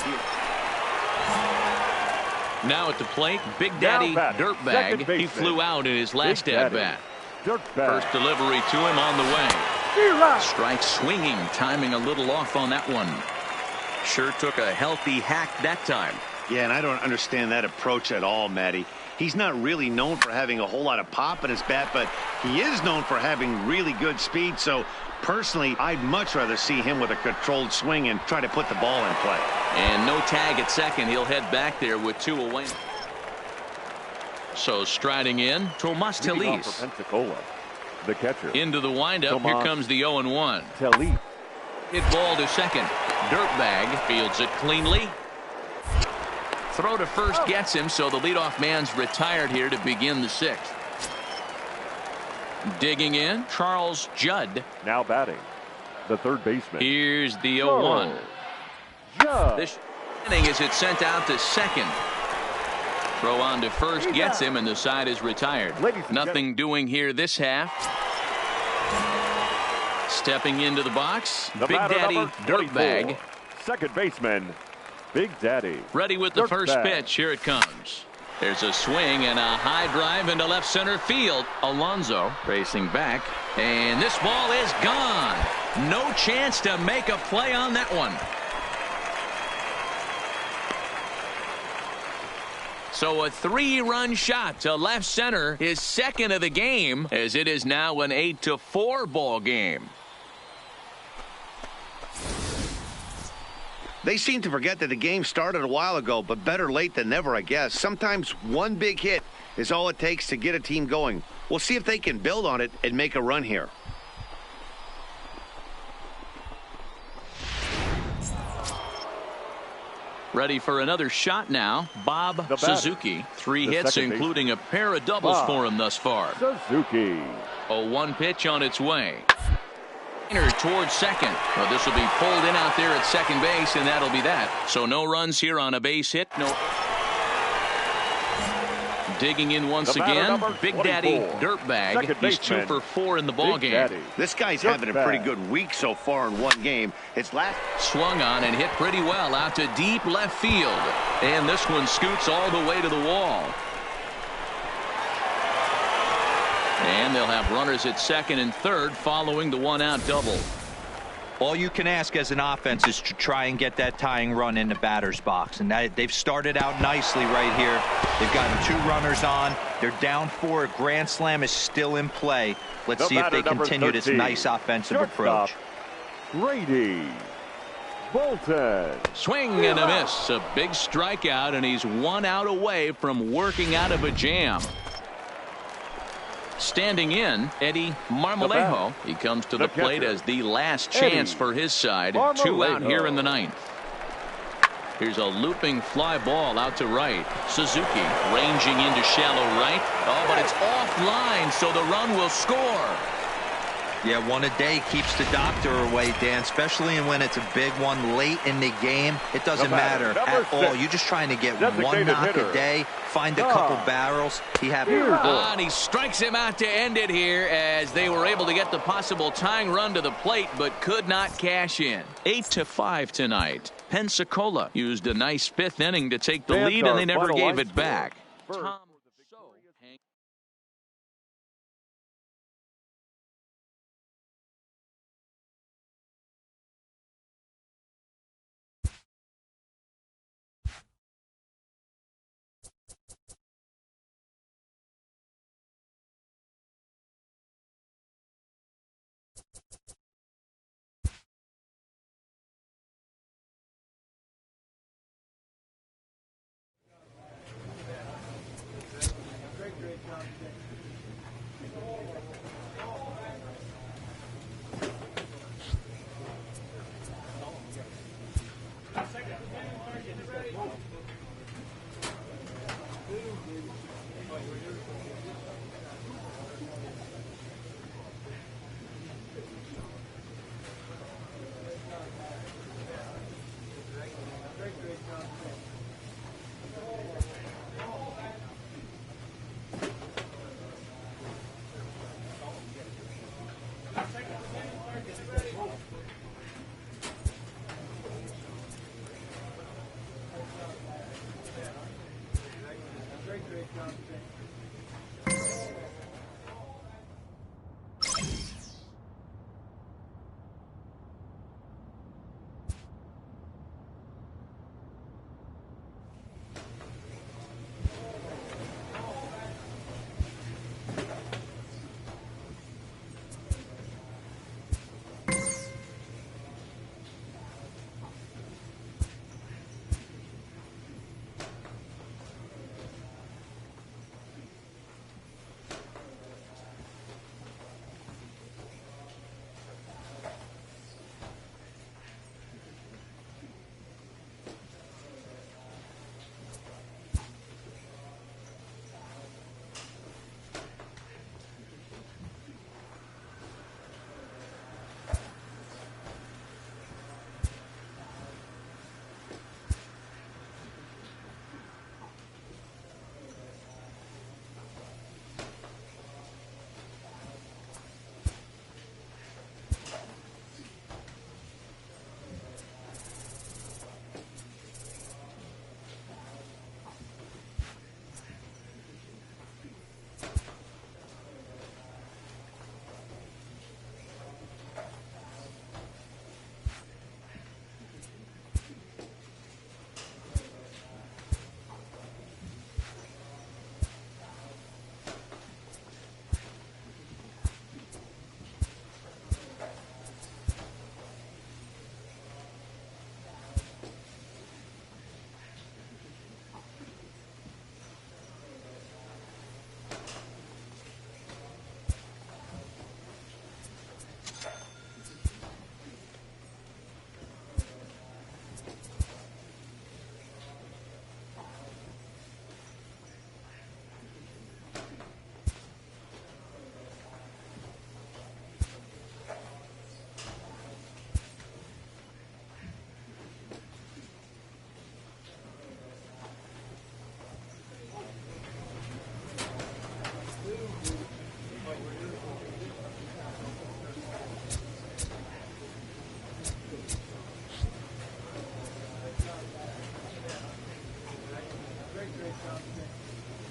Now at the plate, Big Daddy Dirtbag. He flew out in his last at-bat. First delivery to him on the way. Strike swinging, timing a little off on that one. Sure took a healthy hack that time. Yeah, and I don't understand that approach at all, Matty. He's not really known for having a whole lot of pop in his bat, but he is known for having really good speed. So personally, I'd much rather see him with a controlled swing and try to put the ball in play. And no tag at second. He'll head back there with 2 away. So striding in, Tomas Telis. The catcher. Into the windup. Here comes the 0-1. Telis. Hit ball to second. Dirtbag fields it cleanly. Throw to first gets him, so the leadoff man's retired here to begin the 6th. Digging in, Charles Judd. Now batting, the third baseman. Here's the 0-1. This inning is it sent out to second. Throw on to first gets him, and the side is retired. Nothing doing here this half. Stepping into the box, The Big Daddy Dirtbag. Second baseman, Big Daddy. Ready with the first pitch. Here it comes. There's a swing and a high drive into left center field. Alonso racing back, and this ball is gone. No chance to make a play on that one. So a 3-run shot to left center, his second of the game, as it is now an 8-4 ball game. They seem to forget that the game started a while ago, but better late than never, I guess. Sometimes one big hit is all it takes to get a team going. We'll see if they can build on it and make a run here. Ready for another shot now, Bob Suzuki. 3 hits, including a pair of doubles for him thus far. Suzuki. A 1 pitch on its way. Towards second. Well, this will be pulled in out there at second base, and that'll be that. So no runs here on a base hit. No. Digging in once again, Big Daddy Dirtbag. He's 2 for 4 in the ball game. This guy's having a pretty good week so far in one game. It's last swung on and hit pretty well out to deep left field, and this one scoots all the way to the wall. And they'll have runners at second and third following the 1-out double. All you can ask as an offense is to try and get that tying run in the batter's box. And they've started out nicely right here. They've gotten 2 runners on. They're down 4. A grand slam is still in play. Let's see if they continue this nice offensive approach. Grady Bolton. Swing and a miss. A big strikeout, and he's 1 out away from working out of a jam. Standing in, Eddie Marmolejo. He comes to the plate as the last chance for his side. 2 out here in the 9th. Here's a looping fly ball out to right. Suzuki ranging into shallow right. Oh, but it's offline, so the run will score. Yeah, 1 a day keeps the doctor away, Dan, especially when it's a big one late in the game. It doesn't matter at all. You're just trying to get 1 knock a day, find a couple barrels. And he strikes him out to end it here, as they were able to get the possible tying run to the plate but could not cash in. 8-5 tonight. Pensacola used a nice 5th inning to take the lead, and they never gave it back. Tom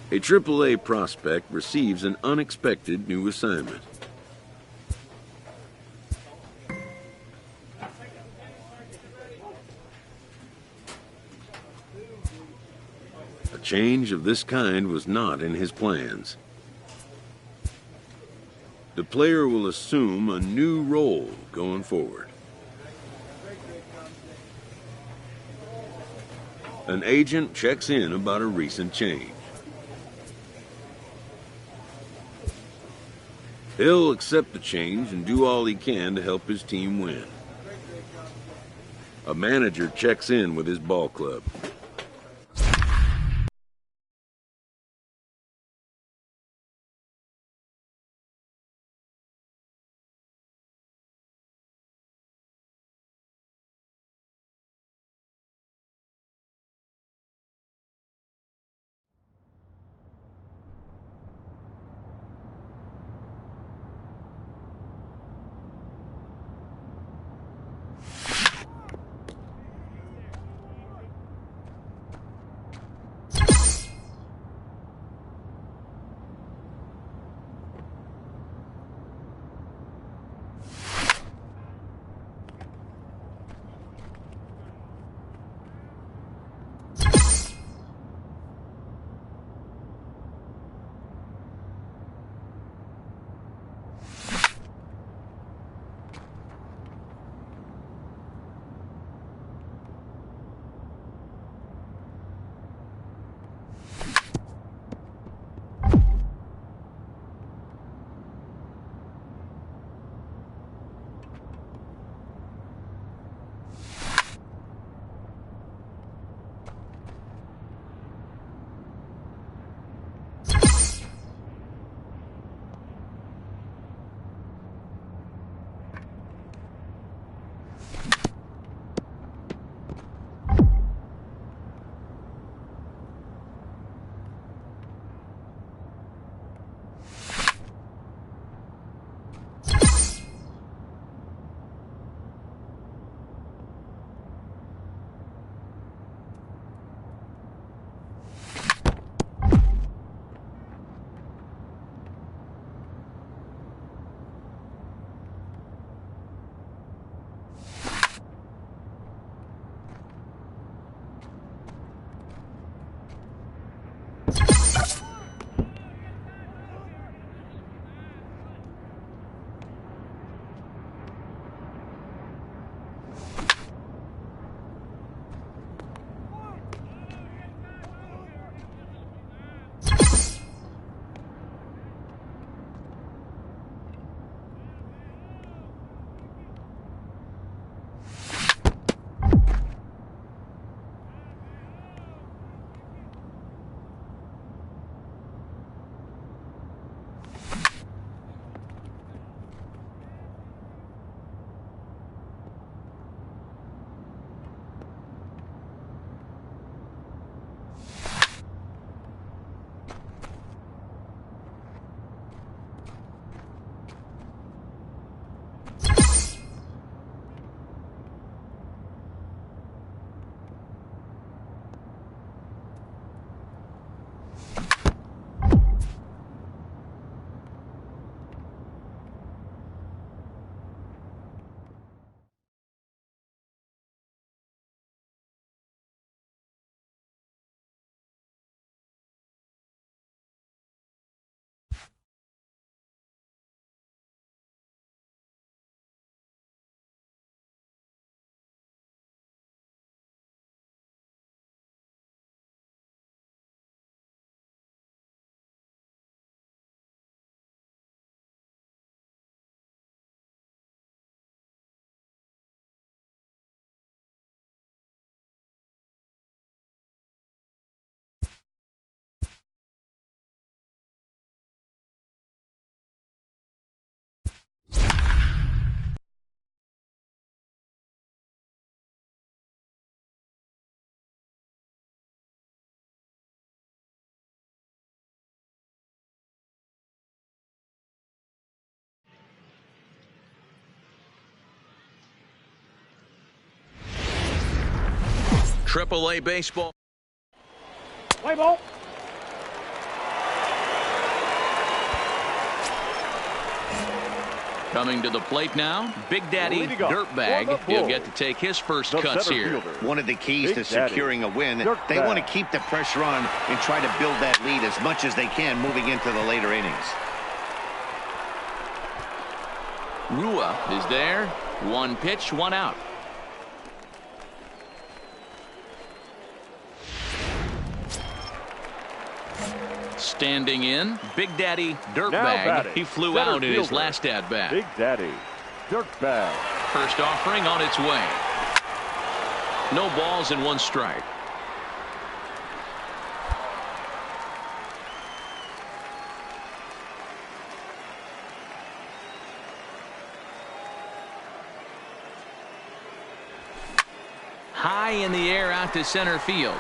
A AAA prospect receives an unexpected new assignment. A change of this kind was not in his plans. The player will assume a new role going forward. An agent checks in about a recent change. He'll accept the change and do all he can to help his team win. A manager checks in with his ball club. AAA baseball. Play ball. Coming to the plate now, Big Daddy Dirtbag. He'll get to take his first cuts here. One of the keys to securing a win, they want to keep the pressure on and try to build that lead as much as they can moving into the later innings. Rua is there. One pitch, one out. Standing in, Big Daddy Dirtbag. He flew out in his last at-bat. Big Daddy Dirtbag. First offering on its way. No balls and one strike. High in the air out to center field.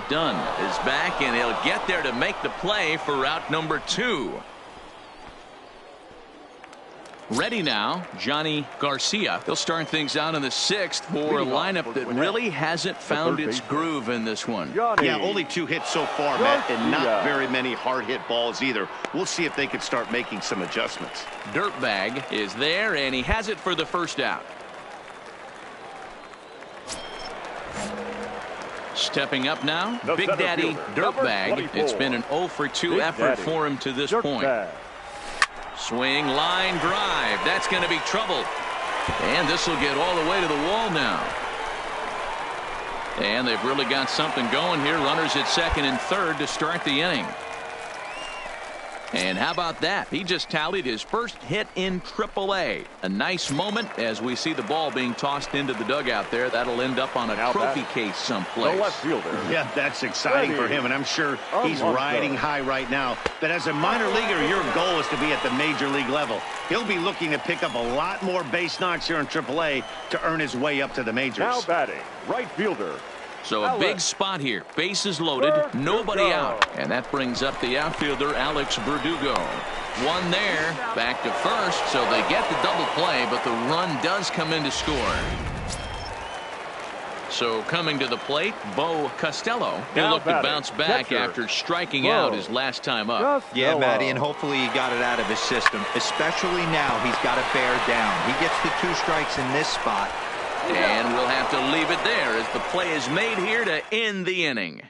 Dunn is back, and he'll get there to make the play for route number 2. Ready now, Johnny Garcia. He'll start things out in the 6th for a lineup that really hasn't found its groove in this one. Yeah, only 2 hits so far, Matt, and not very many hard hit balls either. We'll see if they can start making some adjustments. Dirtbag is there, and he has it for the first out. Stepping up now, Big Daddy Dirtbag. It's been an 0 for 2 effort for him to this point. Swing, line, drive. That's going to be trouble. And this will get all the way to the wall now. And they've really got something going here. Runners at second and third to start the inning. And how about that? He just tallied his first hit in AAA. A nice moment as we see the ball being tossed into the dugout there. That'll end up on a trophy case someplace. The left fielder. Yeah, that's exciting for him, and I'm sure he's riding high right now. But as a minor leaguer, your goal is to be at the major league level. He'll be looking to pick up a lot more base knocks here in AAA to earn his way up to the majors. Now batting, right fielder. So a big spot here. Bases loaded, nobody out. And that brings up the outfielder, Alex Verdugo. One there, back to first, so they get the double play, but the run does come in to score. So coming to the plate, Bo Costello. He'll look to bounce back after striking out his last time up. Yeah, Matty, and hopefully he got it out of his system. Especially now, he's got to bear down. He gets the 2 strikes in this spot. And we'll have to leave it there as the play is made here to end the inning.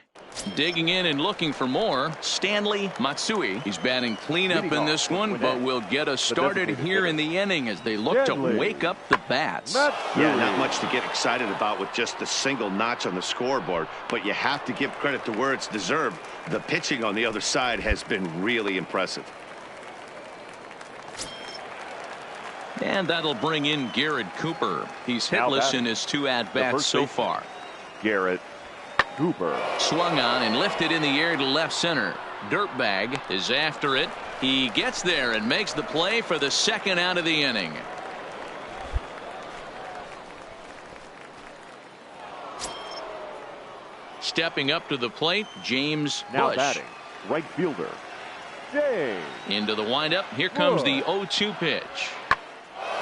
Digging in and looking for more, Stanley Matsui. He's batting cleanup in this one, but will get us started here in the inning as they look to wake up the bats. Yeah, not much to get excited about with just a single notch on the scoreboard, but you have to give credit to where it's deserved. The pitching on the other side has been really impressive. And that'll bring in Garrett Cooper. He's hitless in his 2 at-bats so far. Garrett Cooper. Swung on and lifted in the air to left center. Dirtbag is after it. He gets there and makes the play for the second out of the inning. Stepping up to the plate, James Bush. Now batting, right fielder. James. Into the windup. Here comes the 0-2 pitch.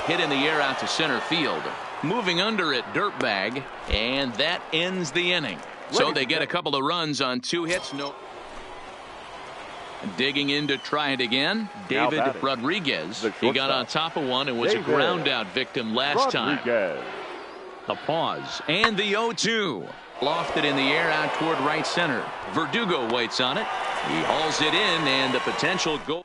Hit in the air out to center field. Moving under it, Dirtbag, and that ends the inning. So they get a couple of runs on 2 hits. No. Digging in to try it again, David Rodriguez. He got on top of one and was a ground out victim last time. A pause and the 0-2. Lofted in the air out toward right center. Verdugo waits on it. He hauls it in, and the potential goal.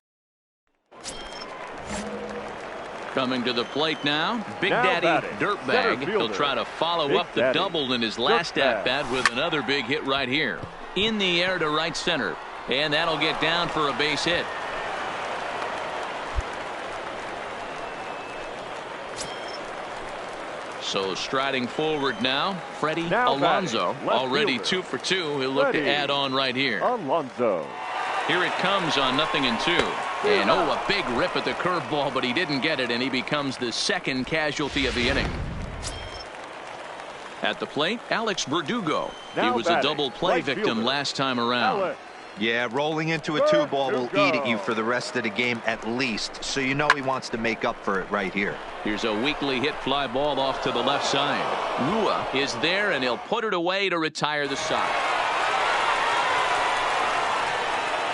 Coming to the plate now, Big Daddy Dirtbag. He'll try to follow up the double in his last at-bat with another big hit right here. In the air to right center, and that'll get down for a base hit. So striding forward now, Freddie Alonso. Already 2 for 2. He'll look to add on right here. Alonso. Here it comes on 0-2. And a big rip at the curveball, but he didn't get it, and he becomes the second casualty of the inning. At the plate, Alex Verdugo. He was a double play victim last time around. Yeah, rolling into a 2-ball will eat at you for the rest of the game at least, so you know he wants to make up for it right here. Here's a weakly hit fly ball off to the left side. Rua is there, and he'll put it away to retire the side.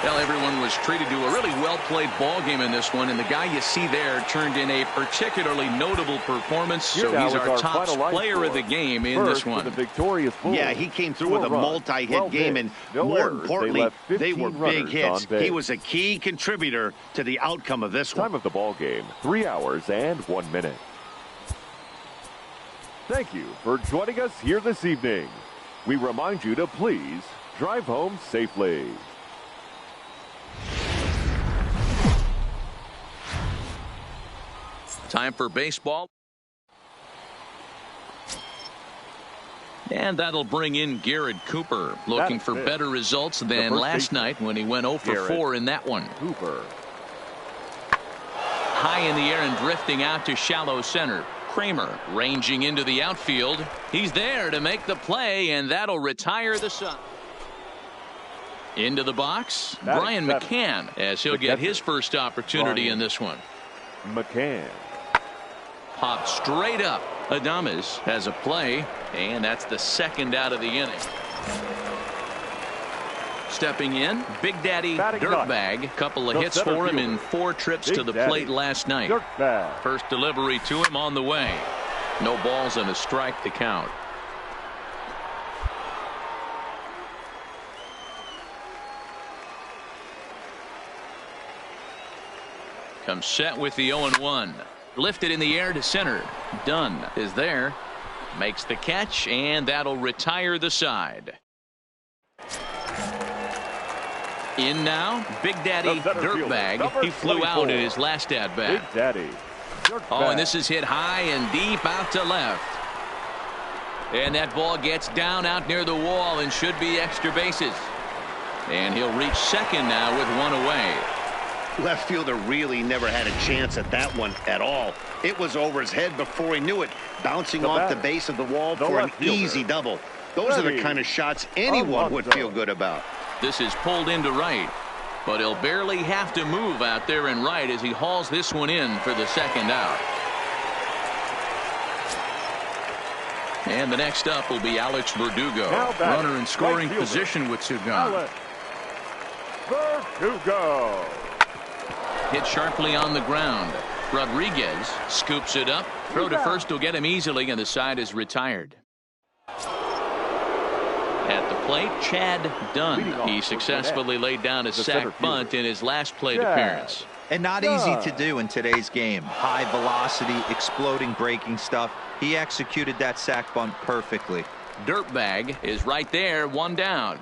Well, everyone was treated to a really well-played ball game in this one, and the guy you see there turned in a particularly notable performance, so he's our top player of the game in this one. The victorious Bulls. Yeah, he came through with a multi-hit game, and more importantly, they were big hits. He was a key contributor to the outcome of this one. Time of the ball game, 3 hours and 1 minute. Thank you for joining us here this evening. We remind you to please drive home safely. Time for baseball. And that'll bring in Garrett Cooper, looking for better results than last night when he went 0 for 4 in that one. Cooper. High in the air and drifting out to shallow center. Kramer ranging into the outfield. He's there to make the play, and that'll retire the Sun. Into the box, Brian McCann, as he'll get his first opportunity in this one. McCann. Popped straight up. Adames has a play, and that's the second out of the inning. Stepping in, Big Daddy Dirtbag. Couple of hits for him in 4 trips to the plate last night. First delivery to him on the way. No balls and a strike to count. Comes set with the 0-1. Lifted in the air to center. Dunn is there. Makes the catch, and that'll retire the side. In now, Big Daddy Dirtbag. He flew out in his last at-bat. Big Daddy Oh, and this is hit high and deep out to left. And that ball gets down out near the wall and should be extra bases. And he'll reach second now with 1 away. Left fielder really never had a chance at that one at all. It was over his head before he knew it, bouncing off the base of the wall for an easy double. Those are the kind of shots anyone would feel good about. This is pulled into right, but he'll barely have to move out there in right as he hauls this one in for the second out. And the next up will be Alex Verdugo, runner in scoring position with Sugan. Verdugo. Hit sharply on the ground. Rodriguez scoops it up. Throw to first will get him easily, and the side is retired. At the plate, Chad Dunn. He successfully laid down a sac bunt in his last plate appearance. And not easy to do in today's game. High velocity, exploding breaking stuff. He executed that sac bunt perfectly. Dirtbag is right there, 1 down.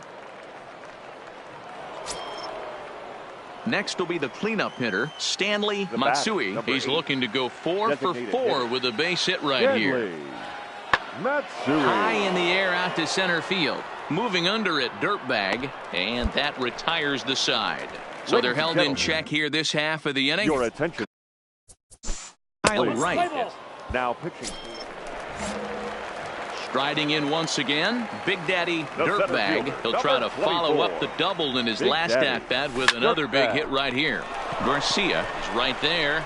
Next will be the cleanup hitter, Stanley Matsui. He's looking to go 4 for 4 with a base hit right here. Matsui. High in the air out to center field. Moving under it, Dirtbag, and that retires the side. So they're held in check here this half of the inning. Your attention. Kyle Wright. Now pitching. Striding in once again, Big Daddy Dirtbag. He'll try to follow up the double in his last at-bat with another big hit right here. Garcia is right there.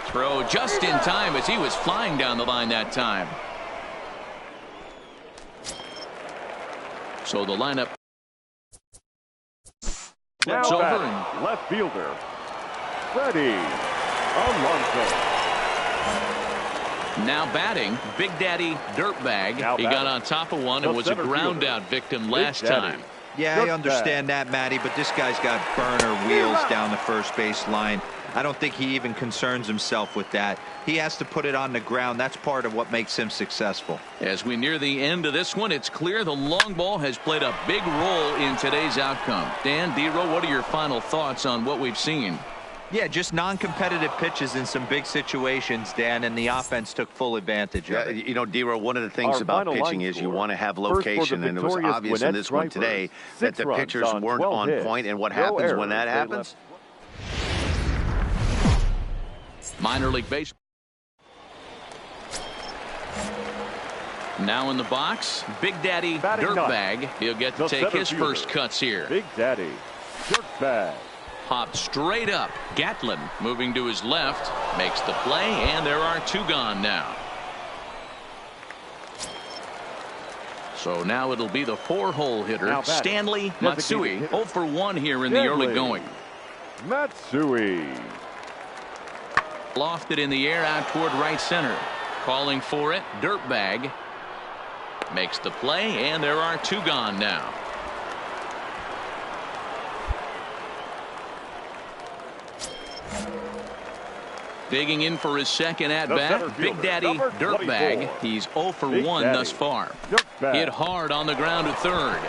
Throw just in time as he was flying down the line that time. So the lineup flips over and left fielder Freddie Alonso. Now batting, Big Daddy Dirtbag. He got on top of one and was a ground out victim last time. Yeah, I understand that, Matty, but this guy's got burner wheels down the first base line. I don't think he even concerns himself with that. He has to put it on the ground. That's part of what makes him successful. As we near the end of this one, it's clear the long ball has played a big role in today's outcome. Dan, D-Row, what are your final thoughts on what we've seen? Yeah, just non-competitive pitches in some big situations, Dan, and the offense took full advantage of it. You know, D-Row, one of the things about pitching is you want to have location, and it was obvious in this one today that the pitchers weren't on point, and what happens when that happens? Minor league baseball. Now in the box, Big Daddy Dirtbag. He'll get to take his first cuts here. Big Daddy Dirtbag. Popped straight up. Gatlin moving to his left. Makes the play, and there are 2 gone now. So now it'll be the 4-hole hitter, Stanley Matsui. 0 for 1 here in the early going. Matsui. Lofted in the air out toward right center. Calling for it, Dirtbag. Makes the play, and there are 2 gone now. Digging in for his second at-bat, Big Daddy Dirtbag. He's 0 for 1 thus far. Hit hard on the ground at third.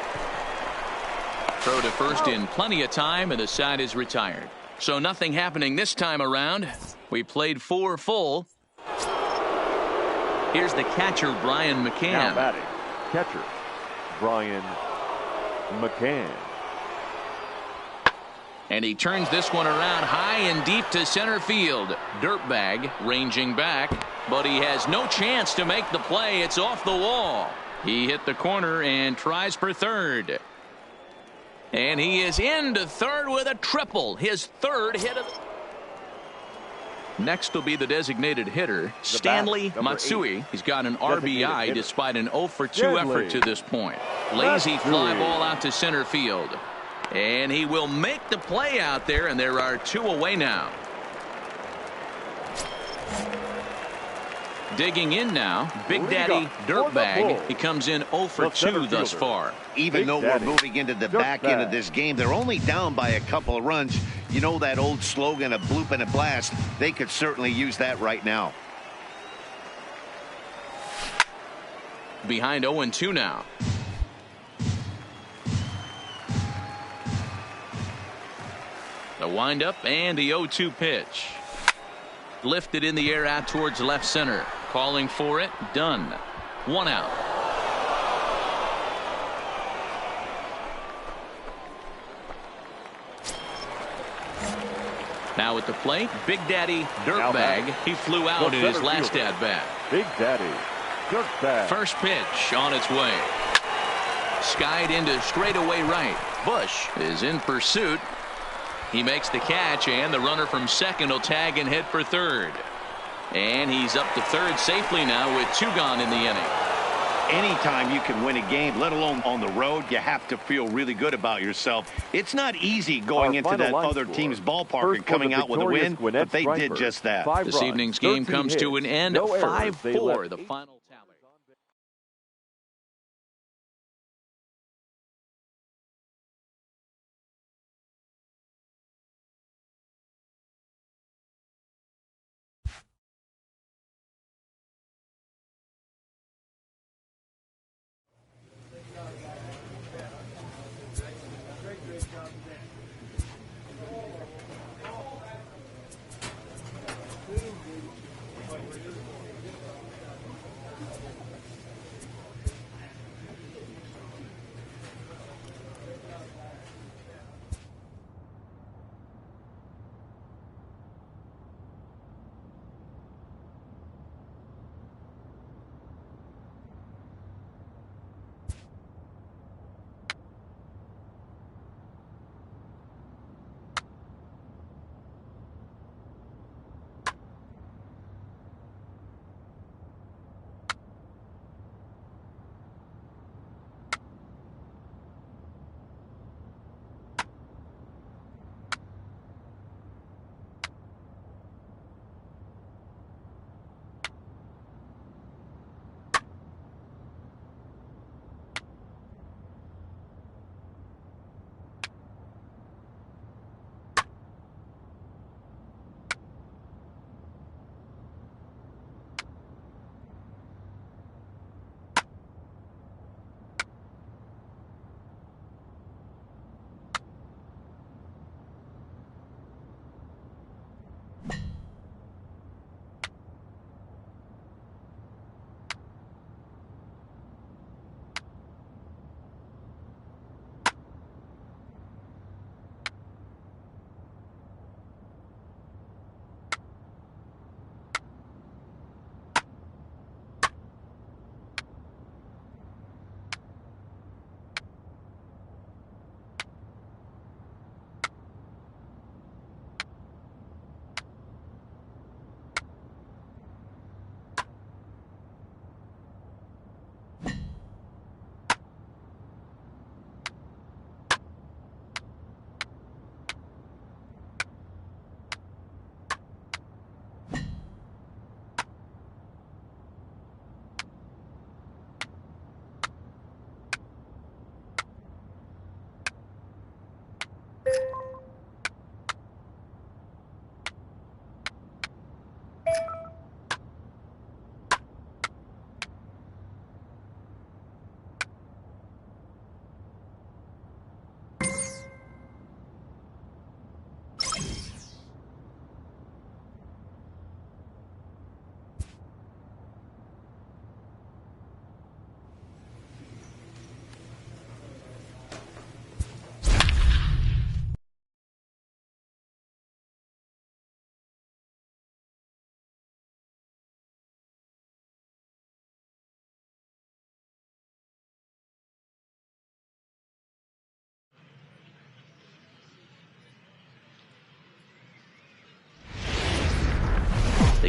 Throw to first in plenty of time, and the side is retired. So nothing happening this time around. We played 4 full. Here's the catcher, Brian McCann. Now batting, catcher, Brian McCann. And he turns this one around high and deep to center field. Dirtbag ranging back, but he has no chance to make the play. It's off the wall. He hit the corner and tries for third. And he is into third with a triple. His 3rd hit of the... Next will be the designated hitter, Stanley Matsui. He's got an RBI despite an 0 for 2 effort to this point. Lazy fly ball out to center field. And he will make the play out there, and there are 2 away now. Digging in now, Big Daddy Dirtbag. He comes in 0 for 2 thus far. Even though we're moving into the back end of this game, they're only down by a couple of runs. You know that old slogan, a bloop and a blast? They could certainly use that right now. Behind 0-2 now. The windup and the 0-2 pitch. Lifted in the air out towards left center. Calling for it. Done. 1 out. Now at the plate, Big Daddy Dirtbag. He flew out in his last at-bat. Big Daddy Dirtbag. First pitch on its way. Skied into straightaway right. Bush is in pursuit. He makes the catch, and the runner from second will tag and head for third. And he's up to third safely now with 2 gone in the inning. Anytime you can win a game, let alone on the road, you have to feel really good about yourself. It's not easy going into that other team's ballpark and coming out with a win, but they did just that. This evening's game comes to an end, 5-4, the final.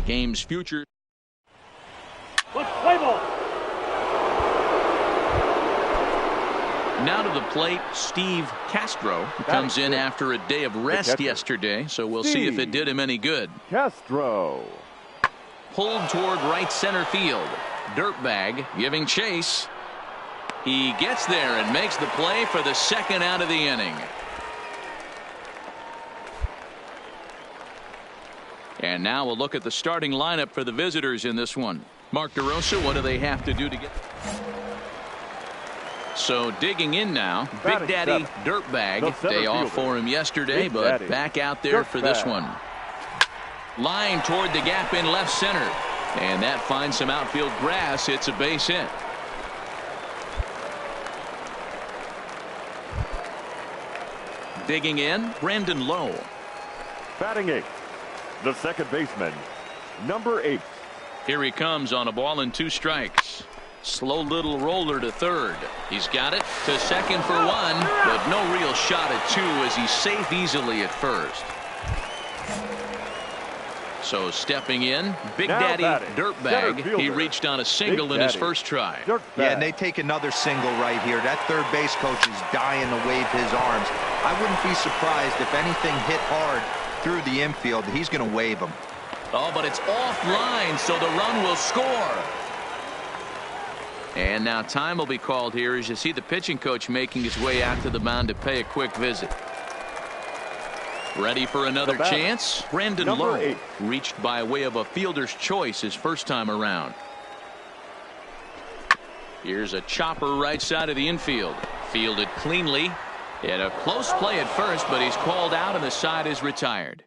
game's future. Let's play ball. Now to the plate, Steve Castro, who comes in after a day of rest yesterday, so we'll see if it did him any good. Castro. Pulled toward right center field. Dirtbag giving chase. He gets there and makes the play for the second out of the inning. And now we'll look at the starting lineup for the visitors in this one. Mark DeRosa, what do they have to do to get? So digging in now, Big Daddy Dirtbag. Day off for him yesterday, but back out there for this one. Line toward the gap in left center. And that finds some outfield grass. It's a base hit. Digging in, Brandon Lowe. Batting eighth, the second baseman, number 8. Here he comes on a ball and 2 strikes. Slow little roller to third. He's got it to second for 1, but no real shot at 2 as he's safe easily at first. So stepping in, Big Daddy Dirtbag. He reached on a single in his first try. Yeah, and they take another single right here. That third base coach is dying to wave his arms. I wouldn't be surprised if anything hit hard through the infield. He's going to wave them. Oh, but it's offline, so the run will score. And now time will be called here as you see the pitching coach making his way out to the mound to pay a quick visit. Ready for another chance? Brandon Lowe reached by way of a fielder's choice his first time around. Here's a chopper right side of the infield. Fielded cleanly. In a close play at first, but he's called out and the side is retired.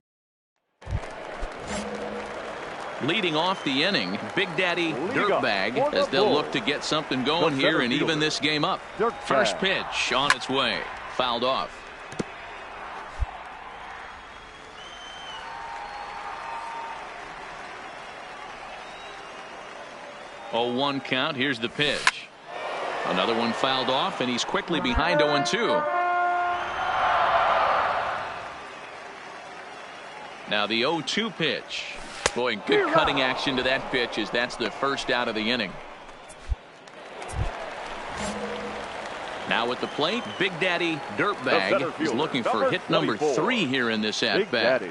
Leading off the inning, Big Daddy Dirtbag, as they'll look to get something going here and even this game up. First pitch on its way. Fouled off. 0-1 count. Here's the pitch. Another one fouled off, and he's quickly behind 0-2. Now the 0-2 pitch. Boy, good cutting action to that pitch as that's the first out of the inning. Now at the plate, Big Daddy Dirtbag is looking for hit number 3 here in this at-bat.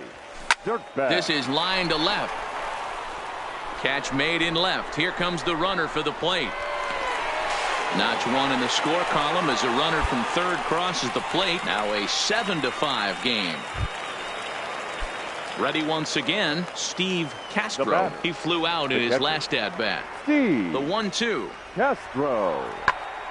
This is line to left. Catch made in left. Here comes the runner for the plate. Notch 1 in the score column as a runner from third crosses the plate. Now a 7-5 game. Ready once again, Steve Castro. He flew out in his last at-bat. The 1-2. Castro.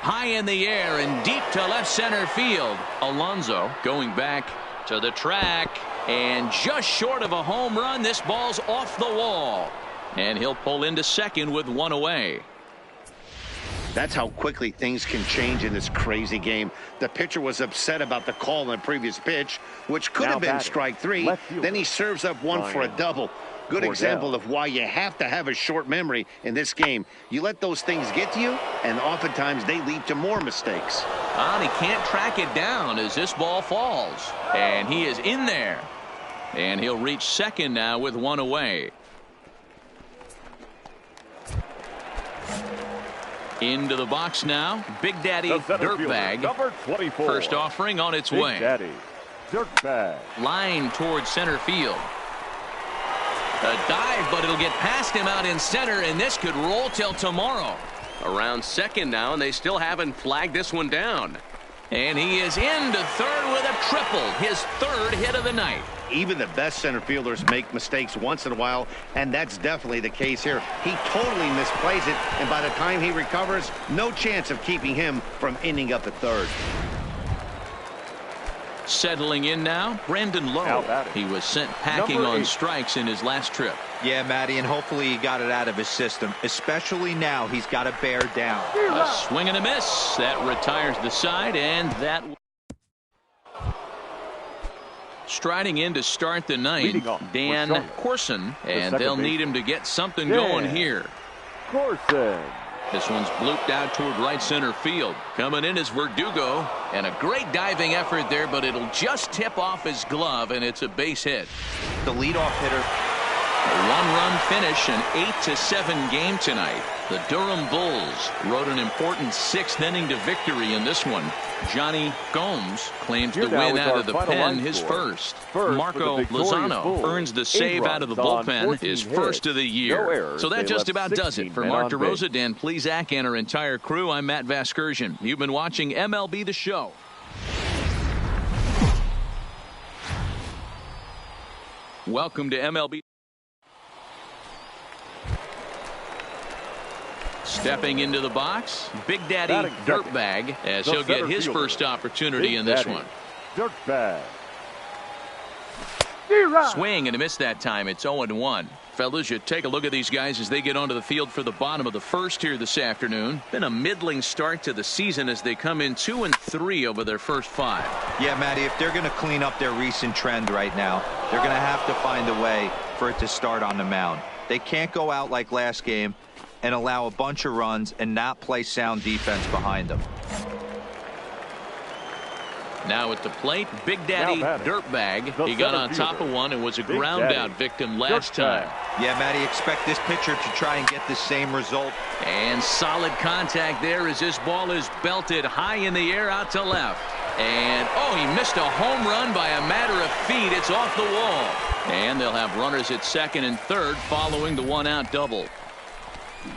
High in the air and deep to left center field. Alonso going back to the track and just short of a home run. This ball's off the wall. And he'll pull into second with 1 away. That's how quickly things can change in this crazy game. The pitcher was upset about the call on the previous pitch, which could have been strike 3. Then he serves up 1 for a double. Good example of why you have to have a short memory in this game. You let those things get to you, and oftentimes they lead to more mistakes. And he can't track it down as this ball falls. And he is in there. And he'll reach second now with 1 away. Into the box now, Big Daddy Dirtbag. Number 24. First offering on its way. Big Daddy Dirtbag. Line towards center field. A dive, but it'll get past him out in center, and this could roll till tomorrow. Around second now, and they still haven't flagged this one down. And he is into third with a triple, his 3rd hit of the night. Even the best center fielders make mistakes once in a while, and that's definitely the case here. He totally misplays it, and by the time he recovers, no chance of keeping him from ending up at third. Settling in now, Brandon Lowe. He was sent packing on strikes in his last trip. Yeah, Matty, and hopefully he got it out of his system, especially now he's got to bear down. A swing and a miss. That retires the side, and that... Striding in to start the ninth, Dan Corson, and they'll need him to get something going here. Corson. This one's blooped out toward right center field. Coming in is Verdugo, and a great diving effort there, but it'll just tip off his glove, and it's a base hit. The leadoff hitter one-run finish, an 8-7 game tonight. The Durham Bulls rode an important sixth-inning to victory in this one. Johnny Gomes claims the win out of the pen, his first. Marco Lozano earns the save out of the bullpen, his first of the year. So that just about does it. For Mark DeRosa, Dan Plesac, and our entire crew, I'm Matt Vasgersian. You've been watching MLB The Show. Welcome to MLB. Stepping into the box, Big Daddy Dirtbag, as he'll get his first opportunity in this one. Dirtbag. Swing and a miss that time. It's 0-1. Fellas, you take a look at these guys as they get onto the field for the bottom of the first here this afternoon. Been a middling start to the season as they come in 2-3 over their first 5. Yeah, Matty, if they're going to clean up their recent trend right now, they're going to have to find a way for it to start on the mound. They can't go out like last game and allow a bunch of runs and not play sound defense behind them. Now at the plate, Big Daddy Dirtbag. He got on top of one and was a ground out victim last time. Yeah, Matty, expect this pitcher to try and get the same result. And solid contact there as this ball is belted high in the air out to left. And, oh, he missed a home run by a matter of feet. It's off the wall. And they'll have runners at second and third following the one-out double.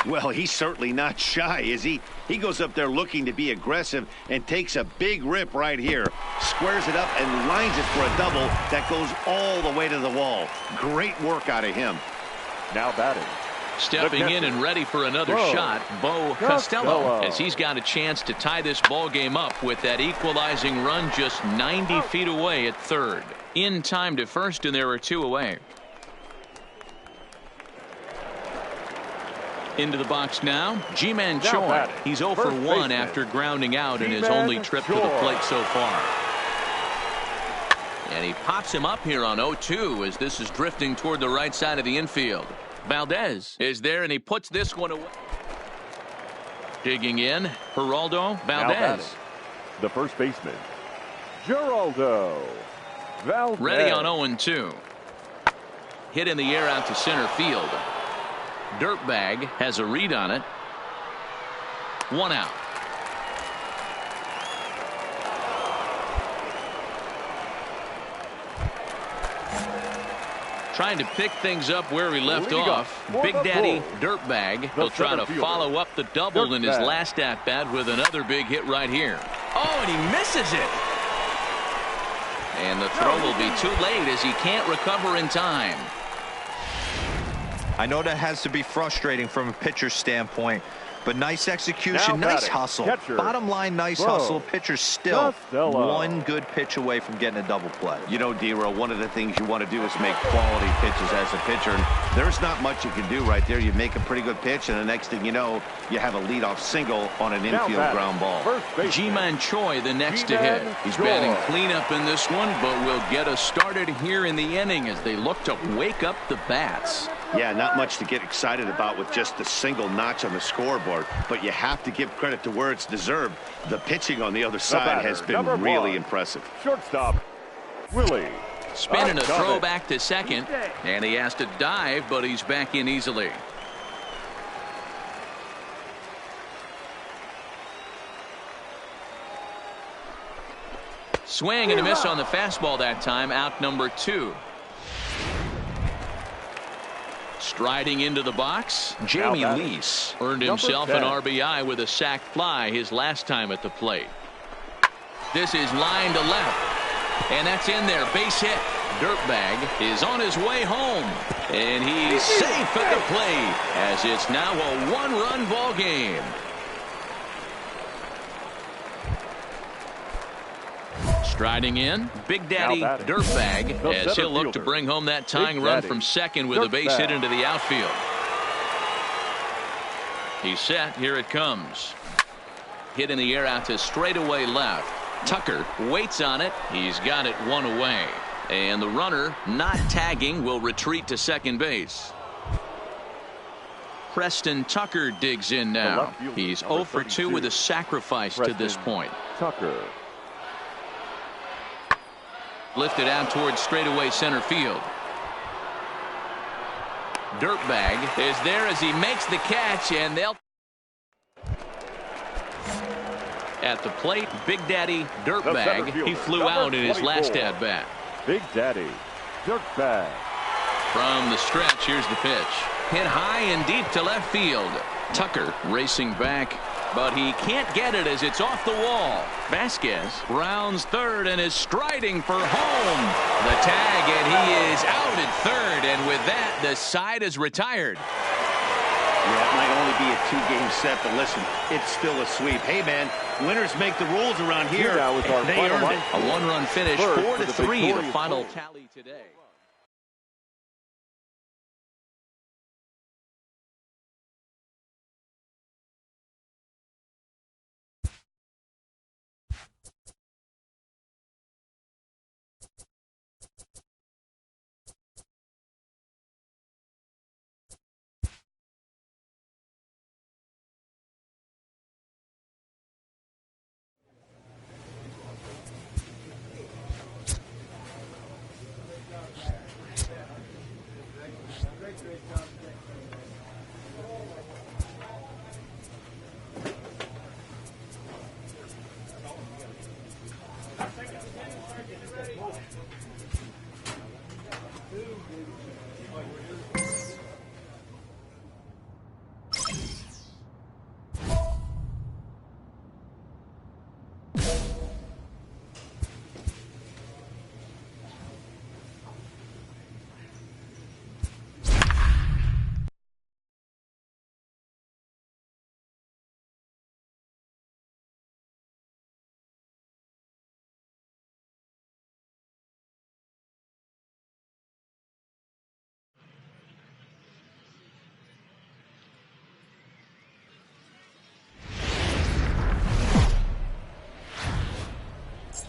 Well, he's certainly not shy, is he? He goes up there looking to be aggressive and takes a big rip right here. Squares it up and lines it for a double that goes all the way to the wall. Great work out of him. Now batting. Stepping in and ready for another shot, Bo Costello, as he's got a chance to tie this ball game up with that equalizing run just 90 feet away at third. In time to first, and there are 2 away. Into the box now, Ji-Man Choi. He's 0 for 1 after grounding out in his only trip to the plate so far. And he pops him up here on 0-2 as this is drifting toward the right side of the infield. Valdez is there, and he puts this one away. Digging in, Geraldo Valdez. The first baseman, Geraldo Valdez. Ready on 0-2. Hit in the air out to center field. Dirtbag has a read on it. 1 out. Trying to pick things up where he left off. Big Daddy Dirtbag. He'll try to follow up the double in his last at-bat with another big hit right here. Oh, and he misses it. And the throw will be too late as he can't recover in time. I know that has to be frustrating from a pitcher's standpoint, but nice execution, nice hustle. Bottom line, nice hustle. Pitcher's still one good pitch away from getting a double play. You know, D-Row, one of the things you want to do is make quality pitches as a pitcher. And there's not much you can do right there. You make a pretty good pitch, and the next thing you know, you have a leadoff single on an infield ground ball. Ji-Man Choi the next to hit. He's batting cleanup in this one, but will get us started here in the inning as they look to wake up the bats. Yeah, not much to get excited about with just a single notch on the scoreboard, but you have to give credit to where it's deserved. The pitching on the other side has been really impressive. Shortstop, Willie. Spinning a throw back to second, and he has to dive, but he's back in easily. Swing and a miss on the fastball that time, out number 2. Striding into the box, Jamie Lease earned himself an RBI with a sac fly his last time at the plate. This is line to left, and that's in there. Base hit. Dirtbag is on his way home, and he's safe at the plate as it's now a 1-run ball game. Striding in, Big Daddy Dirtbag as he'll look to bring home that tying run from second with a base hit into the outfield. He's set. Here it comes. Hit in the air out to straightaway left. Tucker waits on it. He's got it 1 away. And the runner not tagging will retreat to second base. Preston Tucker digs in now. He's 0 for 2 with a sacrifice to this point. Tucker. Lifted out towards straightaway center field. Dirtbag is there as he makes the catch, and they'll at the plate. Big Daddy Dirtbag. He flew out in his last at bat. Big Daddy Dirtbag. From the stretch, here's the pitch. Hit high and deep to left field. Tucker racing back, but he can't get it as it's off the wall. Vasquez rounds third and is striding for home. The tag, and he is out at third, and with that, the side is retired. Yeah, it might only be a 2-game set, but listen, it's still a sweep. Hey, man, winners make the rules around here. They earned it. A one-run finish, 4-3, the final tally today.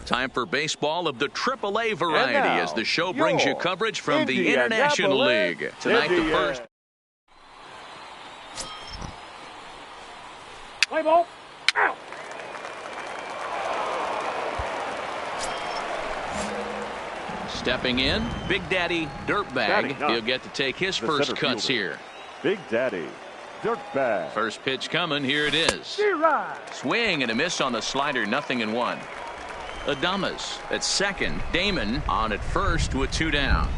Time for baseball of the AAA variety as the show brings you coverage from the International League. Tonight, the first. Play ball. Out. Stepping in, Big Daddy Dirtbag. He'll get to take his first cuts here. Big Daddy Dirtbag. First pitch coming. Here it is. Swing and a miss on the slider. 0-1. Adames at second. Damon on at first with 2 down.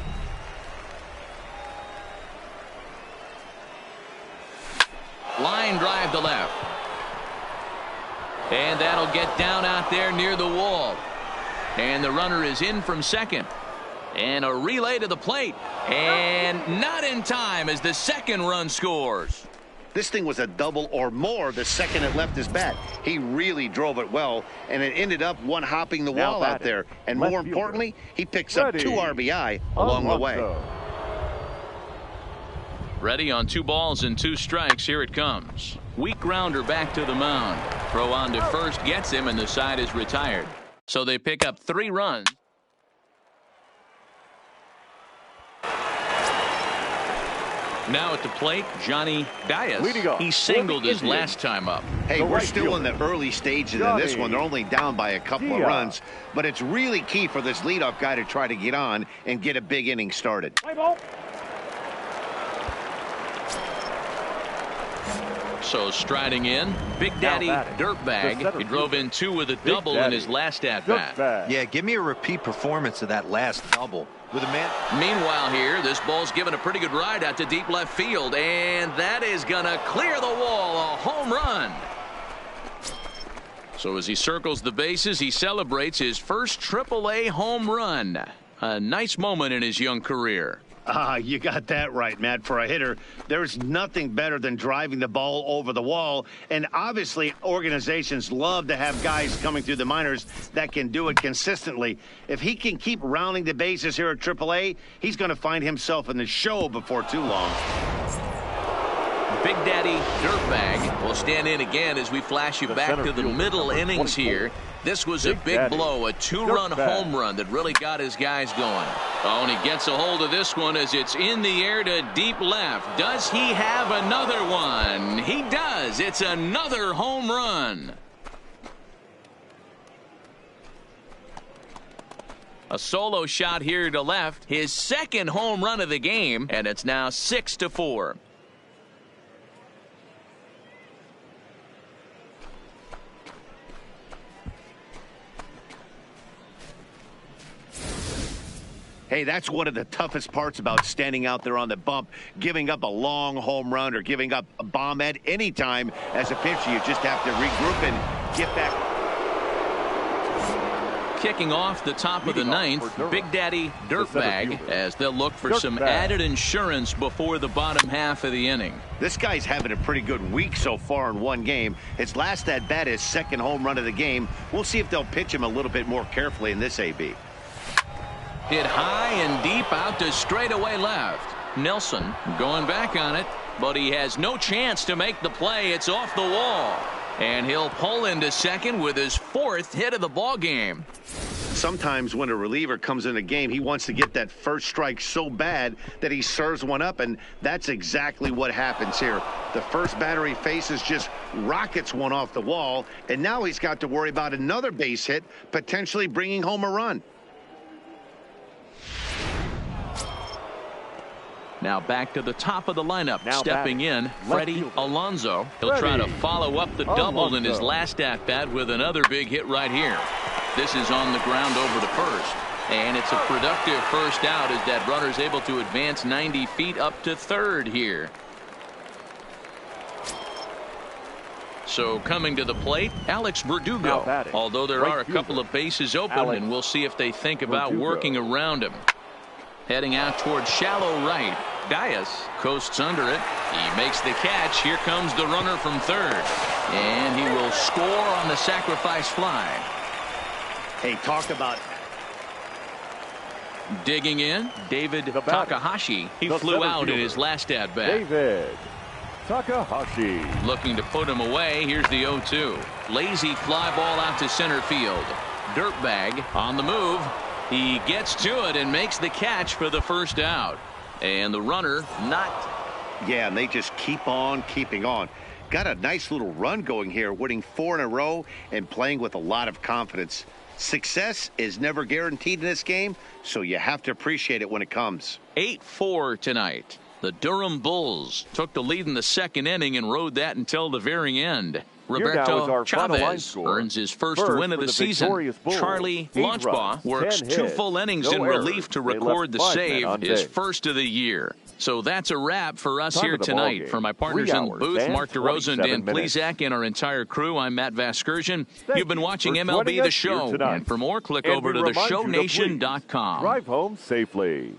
Line drive to left. And that'll get down out there near the wall. And the runner is in from second. And a relay to the plate. And not in time as the second run scores. This thing was a double or more the second it left his bat. He really drove it well, and it ended up one-hopping the wall out there. And more importantly, he picks up 2 RBI along the way. Ready on 2 balls and 2 strikes. Here it comes. Weak grounder back to the mound. Throw on to first gets him, and the side is retired. So they pick up 3 runs. Now at the plate, Johnny Diaz. He singled his last time up. Hey, we're still in the early stages in this one. They're only down by a couple of runs, but it's really key for this leadoff guy to try to get on and get a big inning started. So striding in, Big Daddy Dirtbag. He drove in 2 with a double in his last at-bat. Yeah, give me a repeat performance of that last double. With a man. Meanwhile here, this ball's given a pretty good ride out to deep left field, and that is going to clear the wall. A home run. So as he circles the bases, he celebrates his first AAA home run. A nice moment in his young career. You got that right, Matt. For a hitter, there's nothing better than driving the ball over the wall. And obviously, organizations love to have guys coming through the minors that can do it consistently. If he can keep rounding the bases here at AAA, he's going to find himself in the show before too long. Big Daddy Dirtbag will stand in again as we flash you back to the middle innings here. This was a big blow, a 2-run home run that really got his guys going. Oh, and he gets a hold of this one as it's in the air to deep left. Does he have another one? He does. It's another home run. A solo shot here to left. His second home run of the game, and it's now 6-4. Hey, that's one of the toughest parts about standing out there on the bump, giving up a long home run or giving up a bomb at any time as a pitcher. You just have to regroup and get back. Kicking off the top of the ninth, Big Daddy Dirtbag, as they'll look for some added insurance before the bottom half of the inning. This guy's having a pretty good week so far in one game. His last at bat, his second home run of the game. We'll see if they'll pitch him a little bit more carefully in this AB. Hit high and deep out to straightaway left. Nelson going back on it, but he has no chance to make the play. It's off the wall. And he'll pull into second with his fourth hit of the ball game. Sometimes when a reliever comes in a game, he wants to get that first strike so bad that he serves one up, and that's exactly what happens here. The first batter he faces just rockets one off the wall, and now he's got to worry about another base hit, potentially bringing home a run. Now back to the top of the lineup. Stepping in, Freddie Alonso. He'll try to follow up the double in his last at-bat with another big hit right here. This is on the ground over to first. And it's a productive first out as that runner's able to advance 90 feet up to third here. So coming to the plate, Alex Verdugo. Although there are a couple of bases open, and we'll see if they think about working around him. Heading out towards shallow right. Dias coasts under it. He makes the catch. Here comes the runner from third. And he will score on the sacrifice fly. Hey, talk about digging in, David Takahashi. He flew out in his last at-bat. David Takahashi. Looking to put him away. Here's the 0-2. Lazy fly ball out to center field. Dirtbag on the move. He gets to it and makes the catch for the first out. And the runner not. Yeah, and they just keep on keeping on. Got a nice little run going here, winning 4 in a row and playing with a lot of confidence. Success is never guaranteed in this game, so you have to appreciate it when it comes. 8-4 tonight. The Durham Bulls took the lead in the second inning and rode that until the very end. Roberto Chavez earns his first win of the season. Charlie Launchbaugh works 2 full innings in relief to record the save, his first of the year. So that's a wrap for us here tonight. For my partners in the booth, Mark DeRosa and Dan Plesac, and our entire crew, I'm Matt Vasgersian. You've been watching MLB The Show. And for more, click over to theshownation.com. Drive home safely.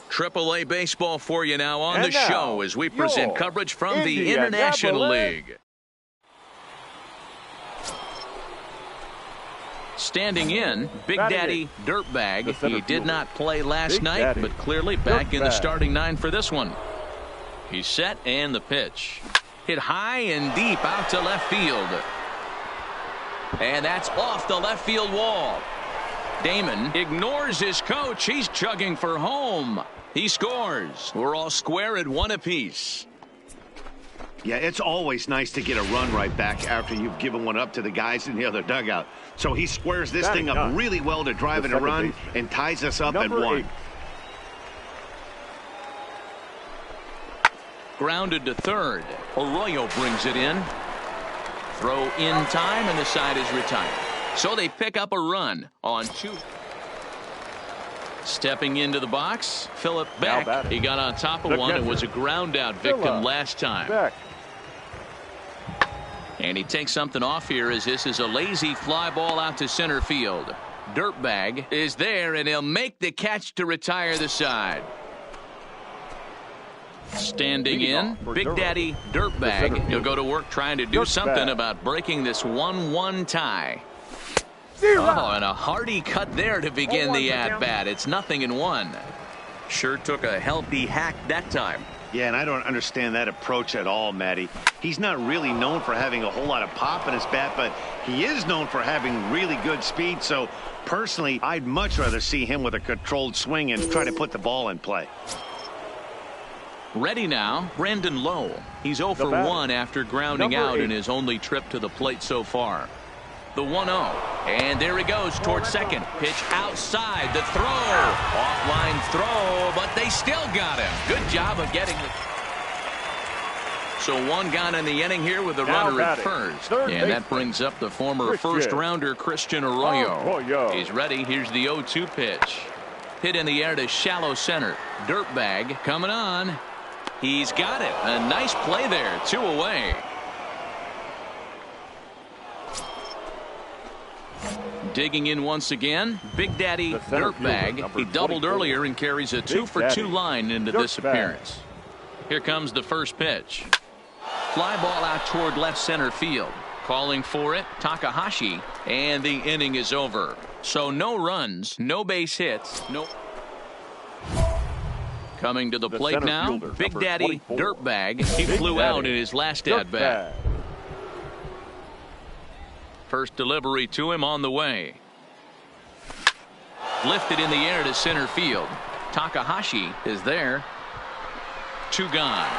AAA baseball for you now on the show as we present coverage from the International League. Standing in, Big Daddy Dirtbag. He did not play last night, but clearly back in the starting 9 for this one. He's set, and the pitch. Hit high and deep out to left field. And that's off the left field wall. Damon ignores his coach. He's chugging for home. He scores. We're all square at 1 apiece. Yeah, it's always nice to get a run right back after you've given one up to the guys in the other dugout. So he squares this thing up really well to drive in a run and ties us up at 1. Grounded to third. Arroyo brings it in. Throw in time, and the side is retired. So they pick up a run on 2. Stepping into the box, Philip Beck. He got on top of one. It was a ground out victim last time. And he takes something off here as this is a lazy fly ball out to center field. Dirtbag is there, and he'll make the catch to retire the side. Standing in, Big Daddy Dirtbag. He'll go to work trying to do something about breaking this 1-1 tie. Oh, and a hearty cut there to begin the at-bat. It's 0-1. Sure took a healthy hack that time. Yeah, and I don't understand that approach at all, Matty. He's not really known for having a whole lot of pop in his bat, but he is known for having really good speed. So, personally, I'd much rather see him with a controlled swing and try to put the ball in play. Ready now, Brandon Lowe. He's 0 for 1 after grounding out in his only trip to the plate so far. The 1-0. And there he goes towards second. Pitch outside. The throw. Offline throw, but they still got him. Good job of getting the... So one gone in the inning here with the runner at first. And that brings up the former first-rounder Christian Arroyo. He's ready. Here's the 0-2 pitch. Hit in the air to shallow center. Dirtbag coming on. He's got it. A nice play there. 2 away. Digging in once again, Big Daddy Dirtbag. He doubled earlier and carries a 2 for 2 line into this appearance. Here comes the first pitch. Fly ball out toward left center field. Calling for it, Takahashi, and the inning is over. So no runs, no base hits, no. Coming to the plate now, Big Daddy Dirtbag. He flew out in his last at-bat. First delivery to him on the way. Lifted in the air to center field. Takahashi is there. 2 gone.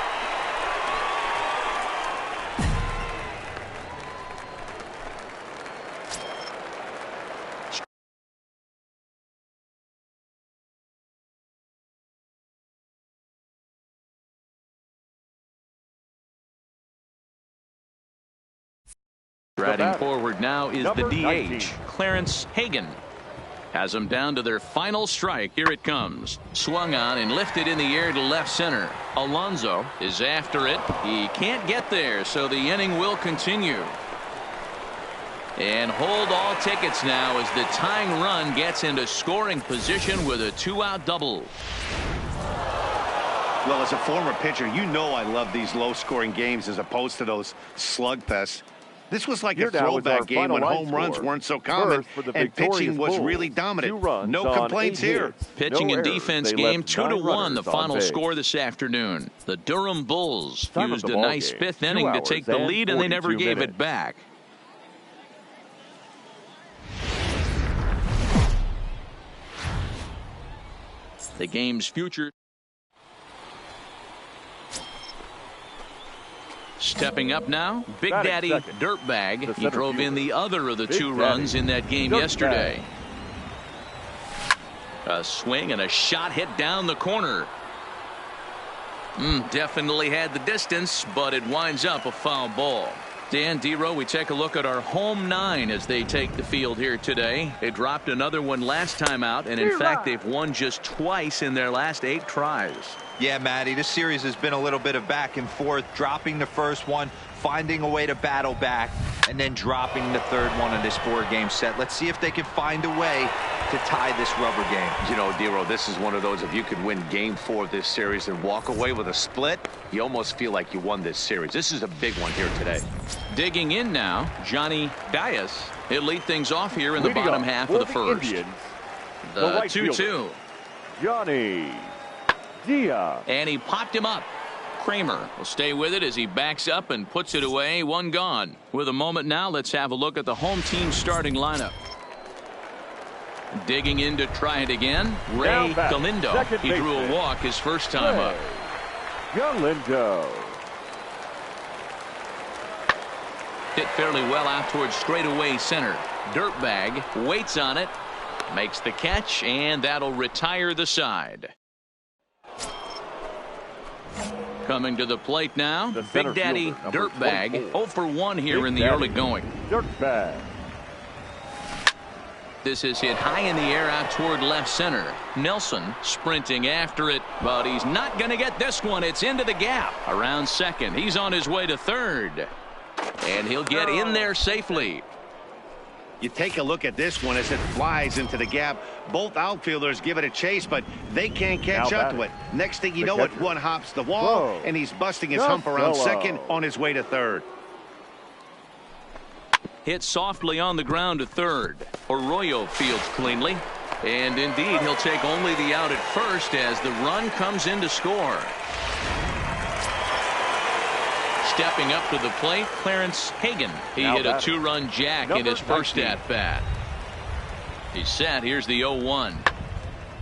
Riding forward now is the DH, Clarence Hagan. Has them down to their final strike. Here it comes. Swung on and lifted in the air to left center. Alonso is after it. He can't get there, so the inning will continue. And hold all tickets now as the tying run gets into scoring position with a 2-out double. Well, as a former pitcher, you know I love these low-scoring games as opposed to those slugfests. This was like a throwback game when home runs weren't so common and pitching was really dominant. No complaints here. Pitching and defense game 2-1 the final score this afternoon. The Durham Bulls used a nice 5th inning to take the lead and they never gave it back. The game's future. Stepping up now, Big Daddy Dirtbag. He drove in the other of the 2 runs in that game yesterday. A swing and a shot hit down the corner. Definitely had the distance, but it winds up a foul ball. Dan Dero, we take a look at our home 9 as they take the field here today. They dropped another one last time out, and in fact, they've won just twice in their last 8 tries. Yeah, Matty, this series has been a little bit of back and forth, dropping the first one, finding a way to battle back, and then dropping the third one in this 4-game set. Let's see if they can find a way to tie this rubber game. You know, Dero, this is one of those, if you could win game 4 of this series and walk away with a split, you almost feel like you won this series. This is a big one here today. Digging in now, Johnny Dias. He'll lead things off here in the bottom half of the first. The 2-2. Johnny Diaz. And he popped him up. Kramer will stay with it as he backs up and puts it away. 1 gone. With a moment now, let's have a look at the home team starting lineup. Digging in to try it again, Ray Galindo. He drew a walk his first time up. Galindo. Hit fairly well out towards straightaway center. Dirtbag waits on it, makes the catch, and that'll retire the side. Coming to the plate now, Big Daddy Dirtbag. 0 for 1 here in the early going. Dirtbag. This is hit high in the air out toward left center. Nelson sprinting after it, but he's not going to get this one. It's into the gap around second. He's on his way to third, and he'll get in there safely. You take a look at this one as it flies into the gap. Both outfielders give it a chase, but they can't catch up to it. Next thing you know it, one hops the wall, and he's busting his hump around second on his way to third. Hit softly on the ground to third. Arroyo fields cleanly. And indeed, he'll take only the out at first as the run comes in to score. Stepping up to the plate, Clarence Hagan. He hit a 2-run jack in his first at-bat. He's set. Here's the 0-1.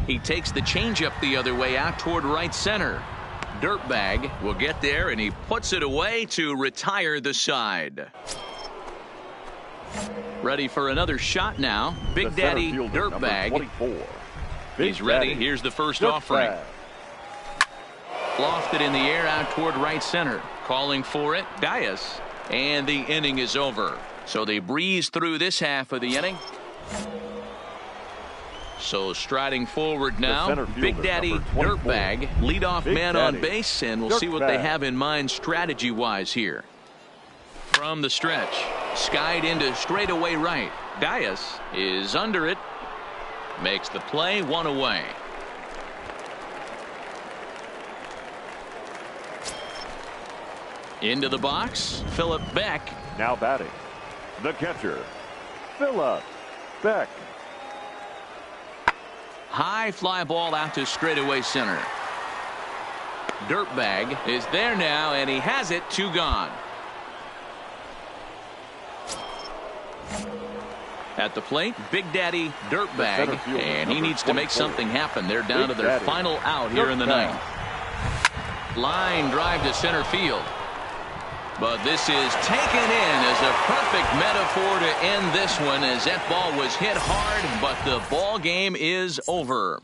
He takes the changeup the other way out toward right center. Dirtbag will get there, and he puts it away to retire the side. Ready for another shot now. Big Daddy Dirtbag. He's ready. Here's the first offering. Lofted in the air out toward right center. Calling for it, Dias. And the inning is over. So they breeze through this half of the inning. So striding forward now, Big Daddy Dirtbag, leadoff man on base, and we'll see what they have in mind strategy-wise here. From the stretch, skied into straightaway right. Dias is under it, makes the play, one away. Into the box, Philip Beck. Now batting, the catcher, Philip Beck. High fly ball out to straightaway center. Dirtbag is there now, and he has it, 2 gone. At the plate, Big Daddy Dirtbag, and he needs to make something happen. They're down to their final out here in the ninth. Line drive to center field. But this is taken in as a perfect metaphor to end this one, as that ball was hit hard, but the ball game is over.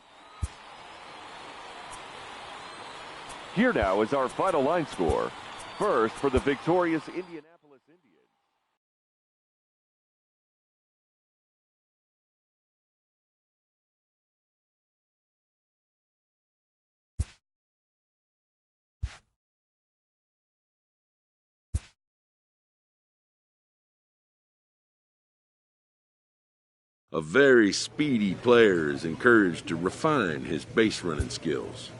Here now is our final line score. First for the victorious Indianapolis Indians. A very speedy player is encouraged to refine his base running skills.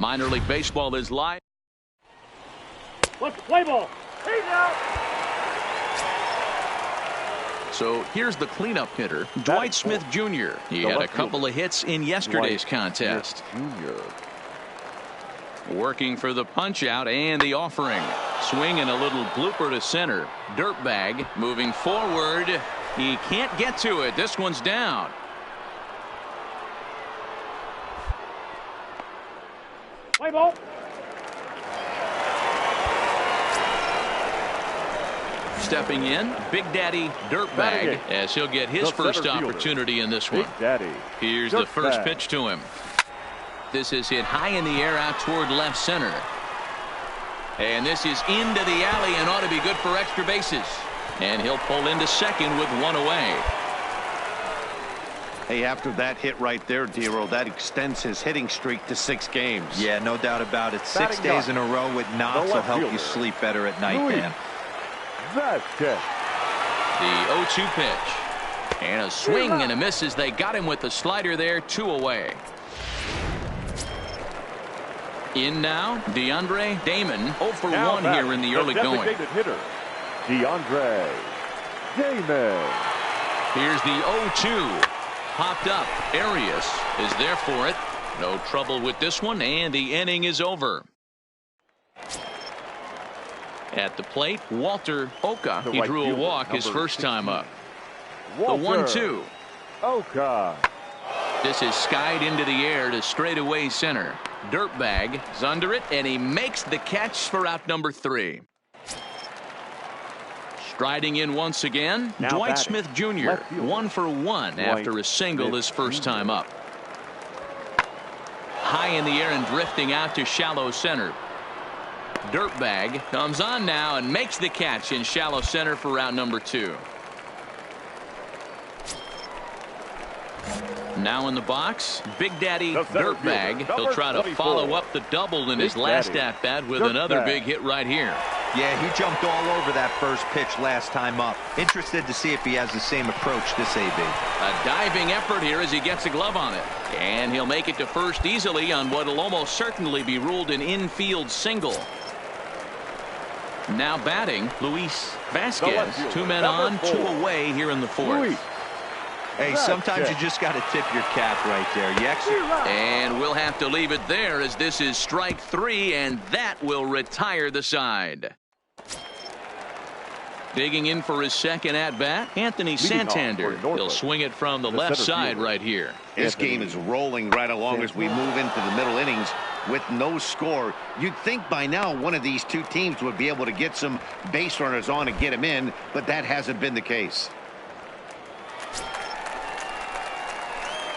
Minor League Baseball is live. Let's play ball. Hey now. So here's the cleanup hitter, Dwight Smith Jr. He had a couple of hits in yesterday's contest. Working for the punch out and the offering. Swing and a little blooper to center. Dirtbag moving forward. He can't get to it. This one's down. Play ball. Stepping in, Big Daddy Dirtbag, as he'll get his first opportunity in this one. Here's the first pitch to him. This is hit high in the air out toward left center. And this is into the alley and ought to be good for extra bases. And he'll pull into second with one away. Hey, after that hit right there, Dero, that extends his hitting streak to 6 games. Yeah, no doubt about it. 6 days in a row with knocks will help you sleep better at night, man. The 0-2 pitch. And a swing and a miss as they got him with the slider there, 2 away. In now, DeAndre Damon, 0 for 1 here in the early going. Hitter, DeAndre Damon. Here's the 0-2. Popped up. Arias is there for it. No trouble with this one, and the inning is over. At the plate, Walter Oka. He drew a walk his first time up. The 1-2. Oka. This is skied into the air to straightaway center. Dirtbag is under it, and he makes the catch for out number 3. Striding in once again, Dwight Smith Jr. 1 for 1 after a single his first time up. High in the air and drifting out to shallow center. Dirtbag comes on now and makes the catch in shallow center for round number 2. Now in the box, Big Daddy Dirtbag. He'll try to follow up the double in his last at-bat with another big hit right here. Yeah, he jumped all over that first pitch last time up. Interested to see if he has the same approach this AB. A diving effort here as he gets a glove on it. And he'll make it to first easily on what will almost certainly be ruled an infield single. Now batting, Luis Vasquez. 2 men on, 2 away here in the 4th. Hey, sometimes you just got to tip your cap right there. And we'll have to leave it there as this is strike 3, and that will retire the side. Digging in for his second at-bat, Anthony Santander. He'll swing it from the left side right here. This game is rolling right along as we move into the middle innings with no score. You'd think by now one of these two teams would be able to get some base runners on and get them in, but that hasn't been the case.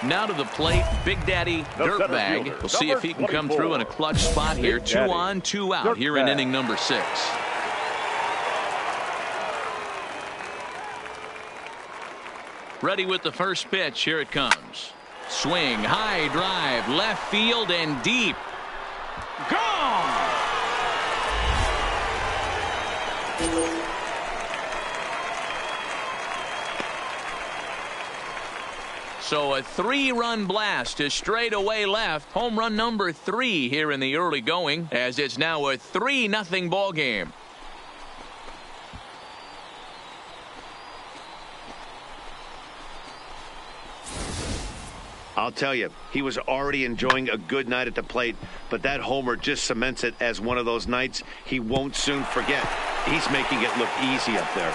Now to the plate, Big Daddy Dirtbag. We'll see if he can come through in a clutch spot here. 2 on, 2 out here in inning number 6. Ready with the first pitch. Here it comes. Swing, high drive, left field and deep. Gone! So a 3-run blast to straightaway left. Home run number 3 here in the early going, as it's now a 3-0 ball game. I'll tell you, he was already enjoying a good night at the plate, but that homer just cements it as one of those nights he won't soon forget. He's making it look easy up there.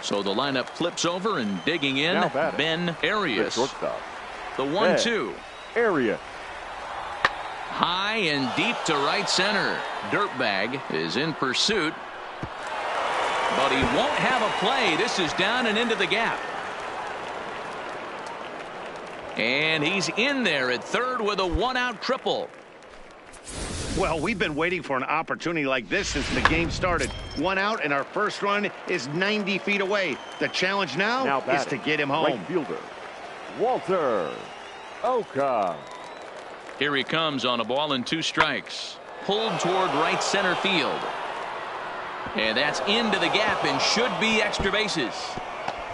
So the lineup flips over and digging in, Ben Arias. The 1-2. Arias. High and deep to right center. Dirtbag is in pursuit, but he won't have a play. This is down and into the gap. And he's in there at third with a 1-out triple. Well, we've been waiting for an opportunity like this since the game started. 1 out, and our first run is 90 feet away. The challenge now is to get him home. Right fielder, Walter Oka. Here he comes on a ball and 2 strikes. Pulled toward right center field. And that's into the gap and should be extra bases.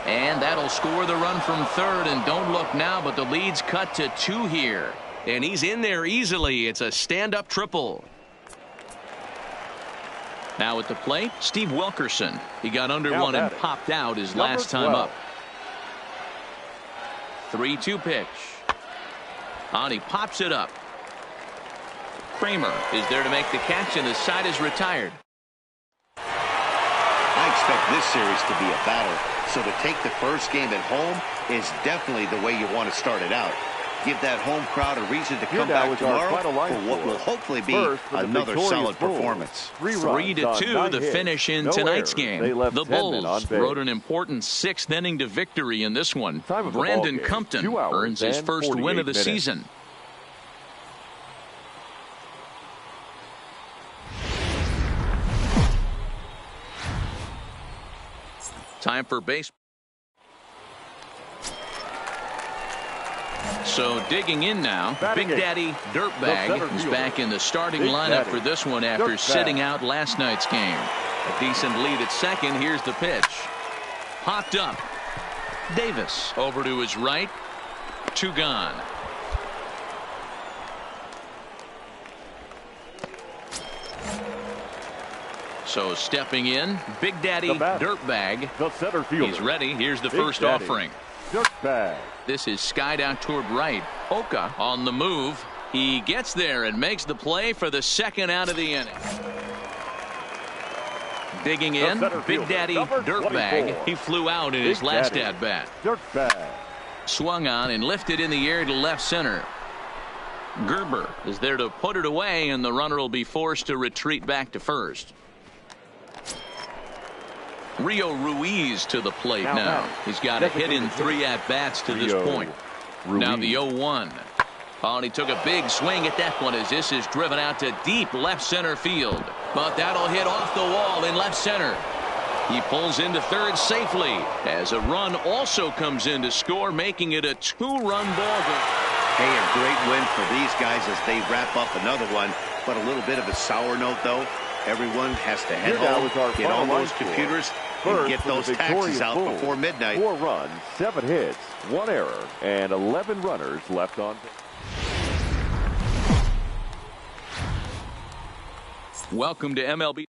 And that'll score the run from third. And don't look now, but the lead's cut to 2 here. And he's in there easily. It's a stand-up triple. Now at the plate, Steve Wilkerson. He got under one and popped out his last time up. 3-2 pitch. And he pops it up. Kramer is there to make the catch, and the side is retired. I expect this series to be a battle, so to take the first game at home is definitely the way you want to start it out. Give that home crowd a reason to come back tomorrow for what will hopefully be another solid performance. 3-2 the finish in tonight's game. The Bulls rode an important 6th inning to victory in this one. Brandon Compton earns his first win of the season. Time for base. So digging in now, Big Daddy Dirtbag is back in the starting lineup for this one after sitting out last night's game. A decent lead at second. Here's the pitch. Popped up. Davis over to his right. 2 gone. So stepping in, Big Daddy Dirtbag. The center fielder. He's ready. Here's the first offering. Dirtbag. This is skied out toward right. Oka on the move. He gets there and makes the play for the second out of the inning. Digging in, Big Daddy Dirtbag. He flew out in his last at-bat. Dirtbag. Swung on and lifted in the air to left center. Gerber is there to put it away, and the runner will be forced to retreat back to first. Rio Ruiz to the plate now. He's got a hit in 3 at-bats to this point. Now the 0-1. Oh, and he took a big swing at that one as this is driven out to deep left center field. But that'll hit off the wall in left center. He pulls into third safely as a run also comes in to score, making it a 2-run ball game. Hey, a great win for these guys as they wrap up another one. But a little bit of a sour note, though. Everyone has to head home, get on those computers, and get those taxes out before midnight. 4 runs, 7 hits, 1 error, and 11 runners left on. Welcome to MLB.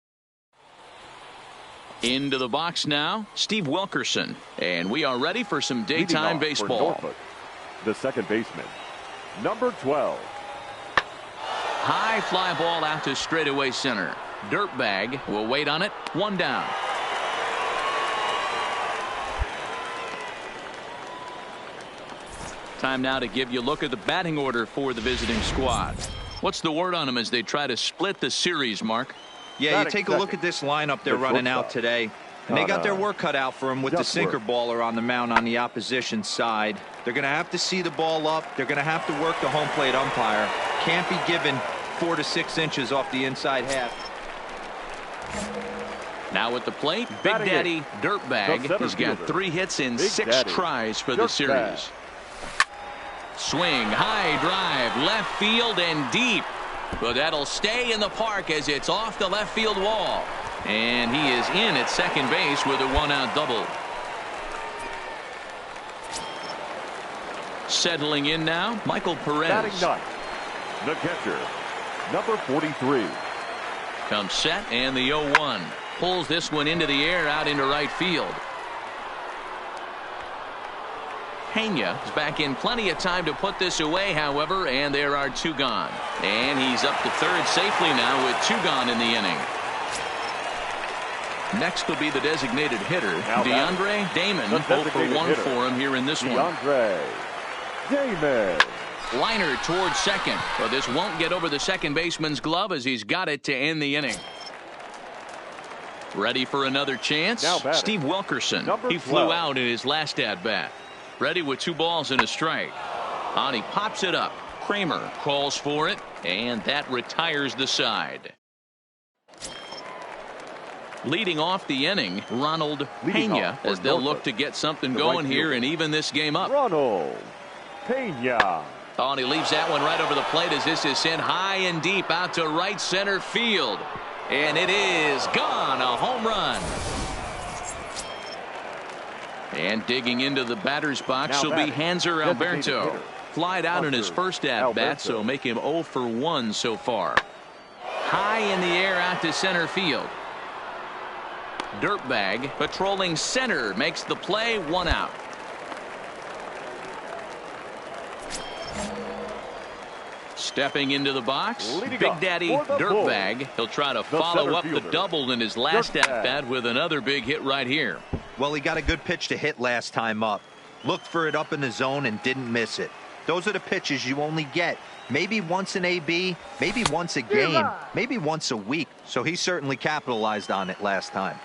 Into the box now, Steve Wilkerson. And we are ready for some daytime baseball. Norfolk, the second baseman, number 12. High fly ball out to straightaway center. Dirtbag will wait on it. 1 down. Time now to give you a look at the batting order for the visiting squad. What's the word on them as they try to split the series, Mark? Yeah, you take a look at this lineup they're running out today. And they got their work cut out for them with the sinker baller on the mound on the opposition side. They're going to have to see the ball up. They're going to have to work the home plate umpire. Can't be given 4 to 6 inches off the inside half. Now at the plate, Big Daddy Dirtbag. He's got 3 hits in 6 tries for the series. Swing, high drive, left field and deep. But that'll stay in the park as it's off the left field wall. And he is in at second base with a 1-out double. Settling in now, Michael Perez. Batting ninth, the catcher, number 43. Comes set and the 0-1. Pulls this one into the air out into right field. Pena is back in plenty of time to put this away, however, and there are 2 gone. And he's up to third safely now with 2 gone in the inning. Next will be the designated hitter, DeAndre Damon. 0 for 1 for him here in this one. DeAndre Damon. Liner towards second, but this won't get over the second baseman's glove as he's got it to end the inning. Ready for another chance? Steve Wilkerson. He flew out in his last at-bat. Ready with 2 balls and a strike. And he pops it up. Kramer calls for it, and that retires the side. Leading off the inning, Ronald Pena, as they'll look to get something going here and even this game up. Ronald Pena. Oh, and he leaves that one right over the plate as this is sent high and deep out to right center field. And it is gone. A home run. And digging into the batter's box will be Hanser Alberto. Flied out in his first at-bat, so make him 0 for 1 so far. High in the air out to center field. Dirtbag patrolling center makes the play, 1 out. Stepping into the box, Big Daddy Dirtbag. He'll try to follow up the double in his last at-bat with another big hit right here. Well, he got a good pitch to hit last time up. Looked for it up in the zone and didn't miss it. Those are the pitches you only get maybe once an AB, maybe once a game, maybe once a week. So he certainly capitalized on it last time.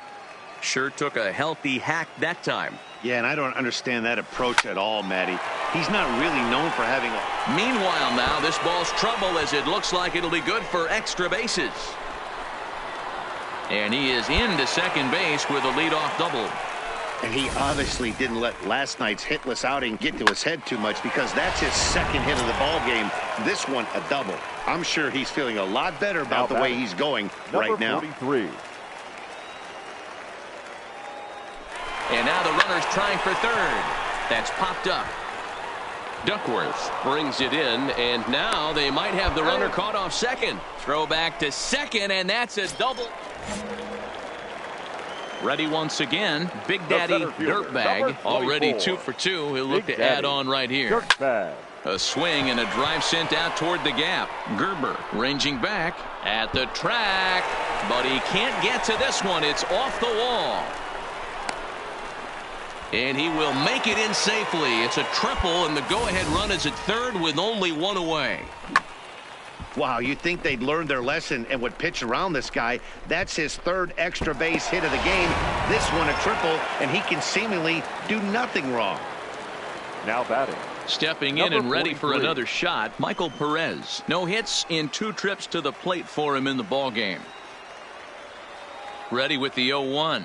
Sure took a healthy hack that time. Yeah, and I don't understand that approach at all, Matty. He's not really known for having a... Meanwhile now, this ball's trouble as it looks like it'll be good for extra bases. And he is into second base with a leadoff double. And he obviously didn't let last night's hitless outing get to his head too much, because that's his second hit of the ball game. This one, a double. I'm sure he's feeling a lot better about the way he's going right now. 43. And now the runner's trying for third. That's popped up. Duckworth brings it in, and now they might have the runner caught off second. Throw back to second, and that's a double. Ready once again, Big Daddy Dirtbag, already 2 for 2. He'll look to add on right here. A swing and a drive sent out toward the gap. Gerber ranging back at the track, but he can't get to this one. It's off the wall. And he will make it in safely. It's a triple, and the go-ahead run is at third with only 1 away. Wow, you'd think they'd learned their lesson and would pitch around this guy. That's his third extra base hit of the game. This one a triple, and he can seemingly do nothing wrong. Now batting. Stepping in and ready for another shot, Michael Perez. No hits in 2 trips to the plate for him in the ballgame. Ready with the 0-1.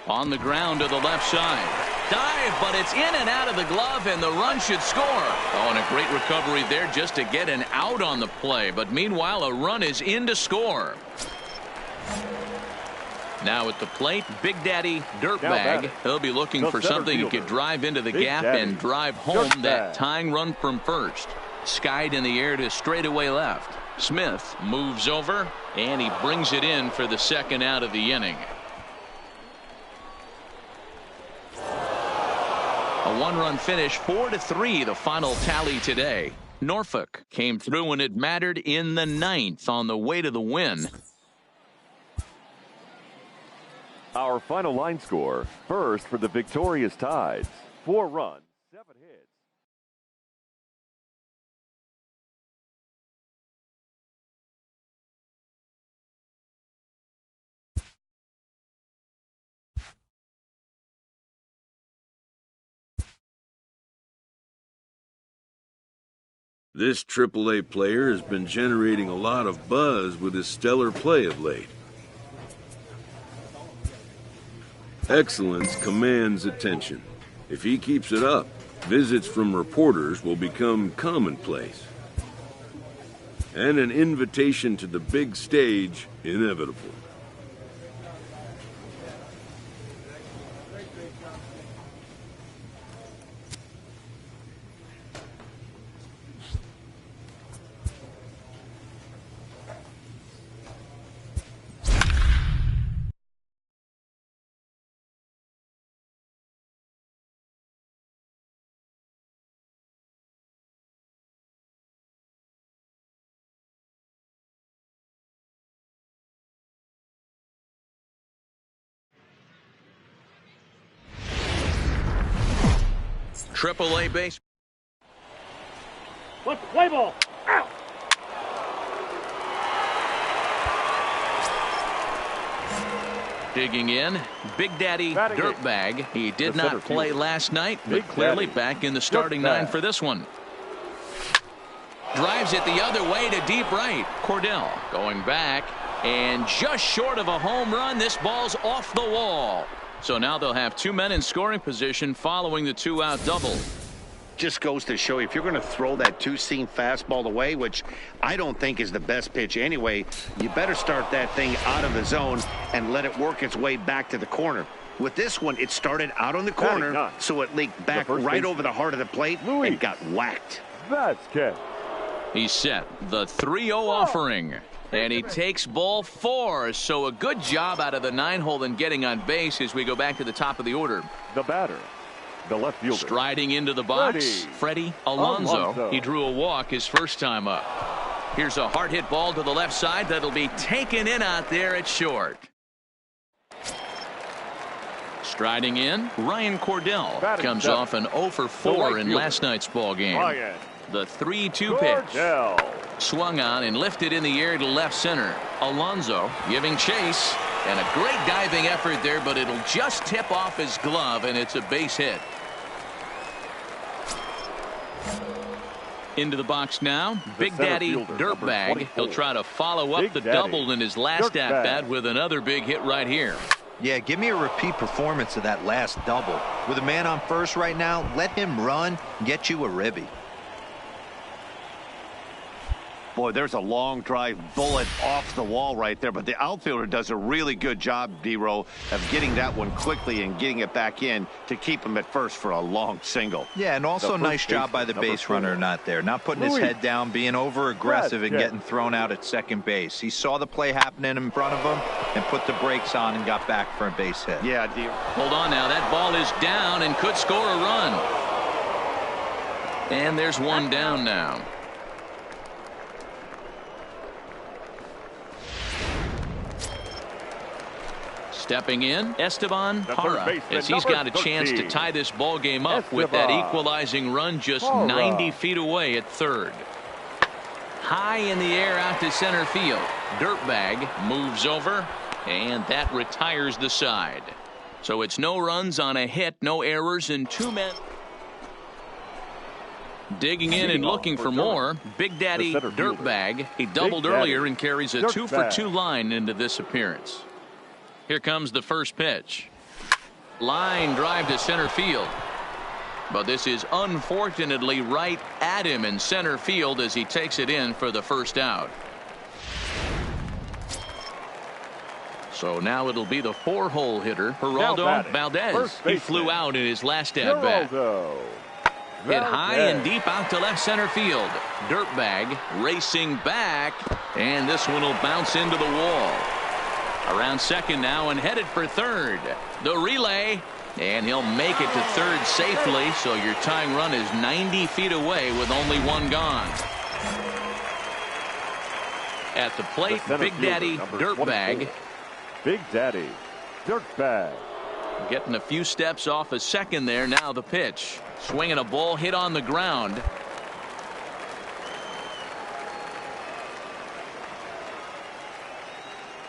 On the ground to the left side. Dive, but it's in and out of the glove, and the run should score. Oh, and a great recovery there just to get an out on the play. But meanwhile, a run is in to score. Now at the plate, Big Daddy Dirtbag. He'll be looking for something he could drive into the gap and drive home that tying run from first. Skied in the air to straightaway left. Smith moves over, and he brings it in for the second out of the inning. A 1-run finish, 4-3, the final tally today. Norfolk came through when it mattered in the 9th on the way to the win. Our final line score, first for the victorious Tides, 4 runs, 7 hits. This AAA player has been generating a lot of buzz with his stellar play of late. Excellence commands attention. If he keeps it up, visits from reporters will become commonplace. And an invitation to the big stage inevitable. AAA base. What's the play ball? Out. Digging in, Big Daddy Dirtbag. He did not play last night, but clearly back in the starting 9 for this one. Drives it the other way to deep right. Cordell going back, and just short of a home run, this ball's off the wall. So now they'll have 2 men in scoring position following the 2-out double. Just goes to show you, if you're going to throw that two-seam fastball away, which I don't think is the best pitch anyway, you better start that thing out of the zone and let it work its way back to the corner. With this one, it started out on the corner, so it leaked back right over the heart of the plate and got whacked. Vasquez. He's set. The 3-0 offering. And he takes ball 4. So a good job out of the 9-hole in getting on base as we go back to the top of the order. The batter, the left fielder. Striding into the box, Freddie Alonso. He drew a walk his first time up. Here's a hard hit ball to the left side that'll be taken in out there at short. Striding in, Ryan Cordell comes off an 0 for 4 in last night's ball game. The 3-2 pitch. Swung on and lifted in the air to left center. Alonso giving chase. And a great diving effort there, but it'll just tip off his glove, and it's a base hit. Into the box now, Big Daddy Dirtbag. He'll try to follow up the double in his last at-bat with another big hit right here. Yeah, give me a repeat performance of that last double. With a man on first right now, let him run and get you a ribby. Boy, there's a long drive bullet off the wall right there, but the outfielder does a really good job, D-Row, of getting that one quickly and getting it back in to keep him at first for a long single. Yeah, and also nice job by the base runner not there, not putting his head down, being over aggressive and getting thrown out at second base. He saw the play happening in front of him and put the brakes on and got back for a base hit. Yeah, hold on now, that ball is down and could score a run. And there's one down now. Stepping in, Esteban Parra, as he's got a chance to tie this ball game up with that equalizing run just 90 feet away at third. High in the air out to center field. Dirtbag moves over, and that retires the side. So it's no runs on a hit, no errors, and 2 men. Digging in and looking for more, Big Daddy Dirtbag. He doubled earlier and carries a 2-for-2 line into this appearance. Here comes the first pitch. Line drive to center field. But this is unfortunately right at him in center field as he takes it in for the first out. So now it'll be the 4-hole hitter, Geraldo Valdez. He flew out in his last at-bat. Hit high and deep out to left center field. Dirtbag racing back, and this one will bounce into the wall. Around second now and headed for third. The relay, and he'll make it to third safely, so your tying run is 90 feet away with only one gone. At the plate, Big Daddy Dirtbag. Big Daddy Dirtbag. Getting a few steps off a second there. Now the pitch. Swinging a ball hit on the ground.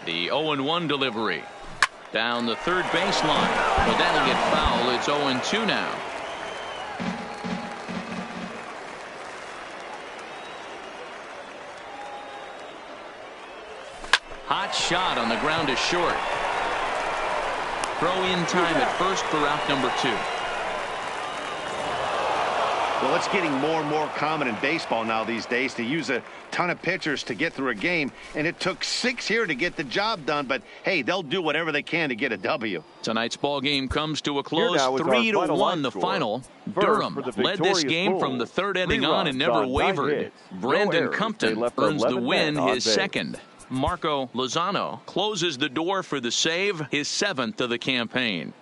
The 0-1 delivery. Down the third baseline. But that'll get foul. It's 0-2 now. Hot shot on the ground is short. Throw in time at first for out number 2. Well, it's getting more and more common in baseball now these days to use a ton of pitchers to get through a game, and it took 6 here to get the job done, but hey, they'll do whatever they can to get a W. Tonight's ball game comes to a close. 3-1 the final. Durham led this game from the third inning on and never wavered. Brandon Compton earns the win, his second. Marco Lozano closes the door for the save, his 7th of the campaign.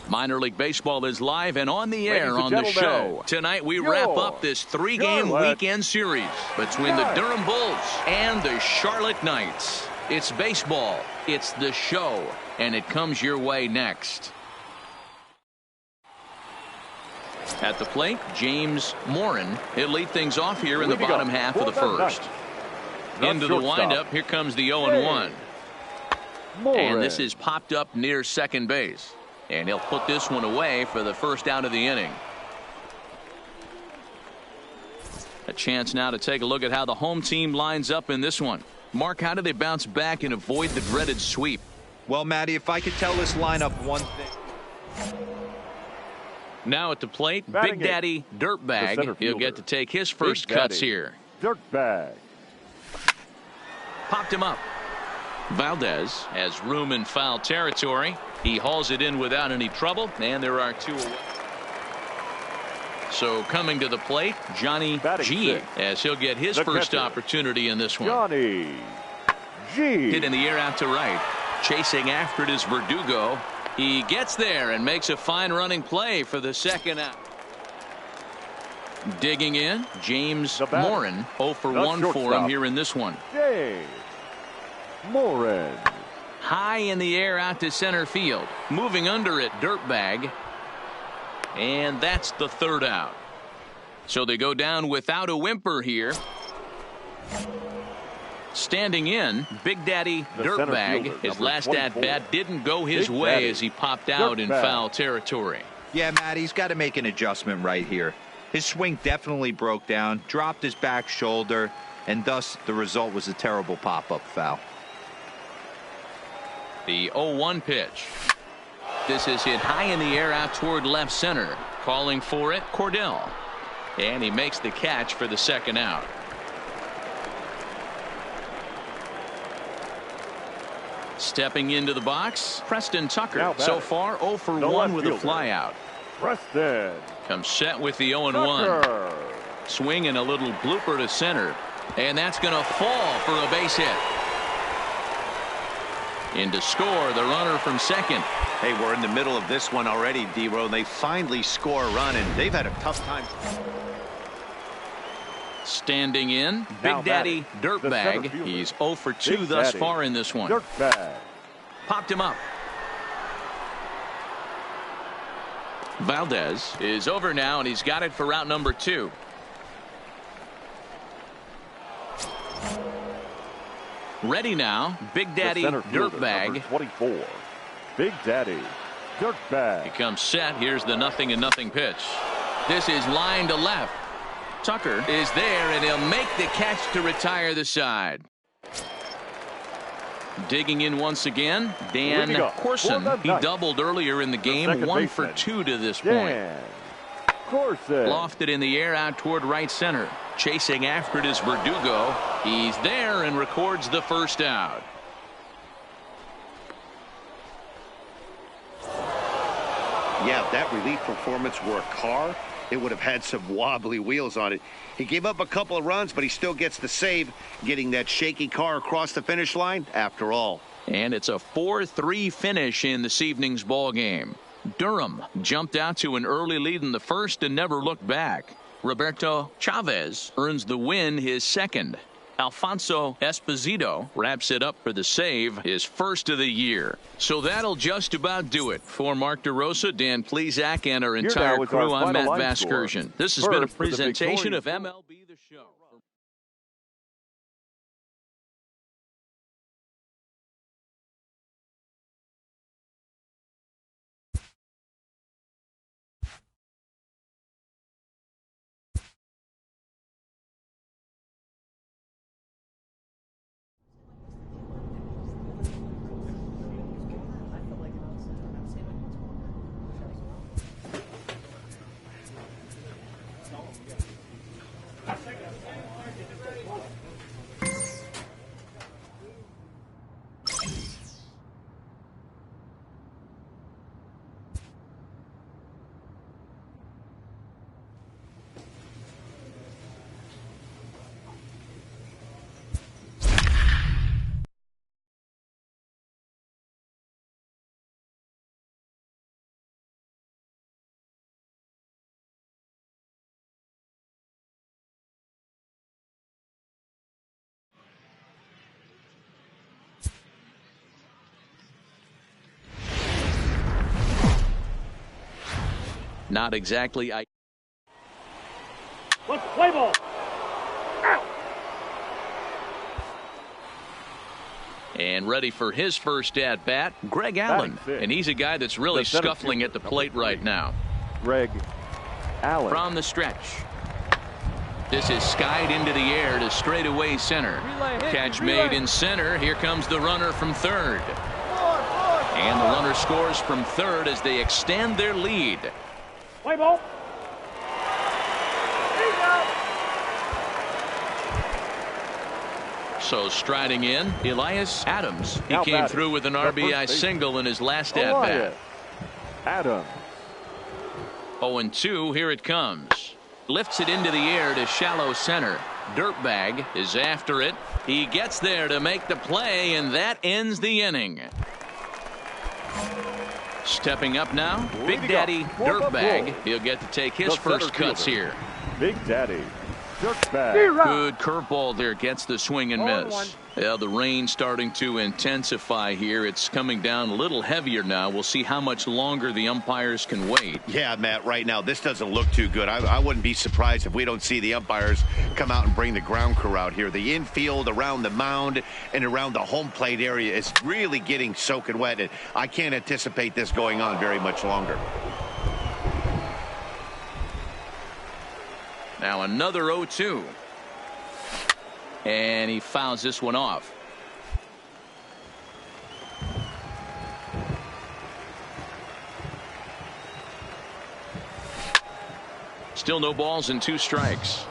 Minor League Baseball is live and on the air on the show. Tonight we wrap up this 3-game weekend series between the Durham Bulls and the Charlotte Knights. It's baseball, it's the show, and it comes your way next. At the plate, James Morin. He'll lead things off here in the bottom half of the first. Into the windup, here comes the 0-1. And this is popped up near second base. And he'll put this one away for the first out of the inning. A chance now to take a look at how the home team lines up in this one. Mark, how do they bounce back and avoid the dreaded sweep? Well, Matty, if I could tell this lineup one thing. Now at the plate, Big Daddy Dirtbag. He'll get to take his first cuts here. Dirtbag. Popped him up. Valdez has room in foul territory. He hauls it in without any trouble, and there are 2 away. So coming to the plate, Johnny G, as he'll get his first opportunity in this one. Johnny G. Hit in the air out to right. Chasing after it is Verdugo. He gets there and makes a fine running play for the second out. Digging in, James Morin. 0 for 1 for him here in this one. James Morin. High in the air out to center field. Moving under it, Dirtbag. And that's the third out. So they go down without a whimper here. Standing in, Big Daddy Dirtbag. His last at-bat didn't go his way as he popped out in foul territory. Yeah, Matt, he's got to make an adjustment right here. His swing definitely broke down, dropped his back shoulder, and thus the result was a terrible pop-up foul. The 0-1 pitch. This is hit high in the air out toward left center. Calling for it, Cordell. And he makes the catch for the second out. Stepping into the box, Preston Tucker. So far 0 for 1 with a flyout. Preston comes set with the 0-1. Swing and a little blooper to center. And that's going to fall for a base hit. In to score, the runner from second. Hey, we're in the middle of this one already, D-Row. They finally score a run, and they've had a tough time. Standing in, Big Daddy Dirtbag. He's 0 for 2 thus far in this one. Dirtbag. Popped him up. Valdez is over now, and he's got it for route number 2. Ready now, Big Daddy Dirtbag. 24. Big Daddy Dirtbag. He comes set. Here's the 0-0 pitch. This is line to left. Tucker is there, and he'll make the catch to retire the side. Digging in once again, Dan Corson. He doubled earlier in the game. 1 for 2 to this point. Corson. Lofted in the air out toward right center. Chasing after it is Verdugo. He's there and records the first out. Yeah, if that relief performance were a car, it would have had some wobbly wheels on it. He gave up a couple of runs, but he still gets the save, getting that shaky car across the finish line after all. And it's a 4-3 finish in this evening's ball game. Durham jumped out to an early lead in the first and never looked back. Roberto Chavez earns the win, his second. Alfonso Esposito wraps it up for the save, his first of the year. So that'll just about do it. For Mark DeRosa, Dan Plesac, and our entire crew, I'm Matt Vasgersian. This has been a presentation of MLB The Show. Not exactly. Let's play ball. Out. And ready for his first at bat, Greg Allen. And he's a guy that's really scuffling at the plate right now. Greg Allen. From the stretch. This is skied into the air to straightaway center. Catch made in center. Here comes the runner from third. And the runner scores from third as they extend their lead. Play ball. So striding in, Elias Adams. He came through with an RBI single in his last at-bat. Adams. 0-2, here it comes. Lifts it into the air to shallow center. Dirtbag is after it. He gets there to make the play, and that ends the inning. Stepping up now, Big Daddy Dirtbag. He'll get to take his first cuts here. Big Daddy Dirtbag. Good curveball there, gets the swing and miss. Yeah, the rain starting to intensify here. It's coming down a little heavier now. We'll see how much longer the umpires can wait. Yeah, Matt, right now this doesn't look too good. I wouldn't be surprised if we don't see the umpires come out and bring the ground crew out here. The infield around the mound and around the home plate area is really getting soaking wet, and I can't anticipate this going on very much longer. Now another 0-2. And he fouls this one off. Still no balls and 2 strikes.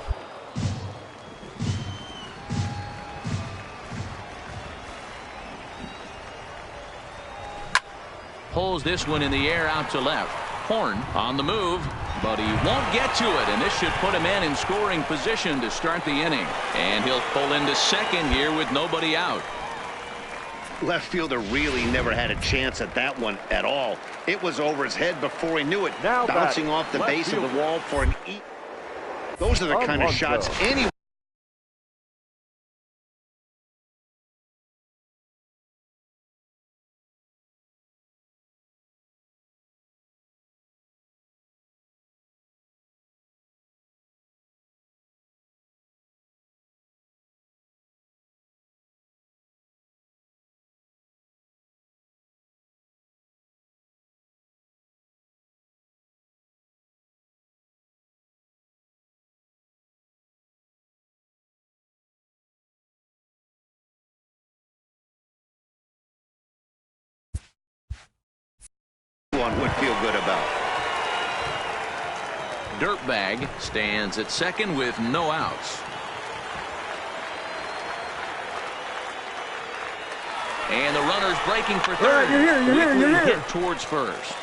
Pulls this one in the air out to left. Horn on the move, but he won't get to it, and this should put him in scoring position to start the inning. And he'll pull into second here with nobody out. Left fielder really never had a chance at that one at all. It was over his head before he knew it. Now bouncing off the base of the wall for an E. Those are the kind of shots anyone. Would feel good about. Dirtbag stands at second with no outs. And the runner's breaking for third. You're here. Towards first.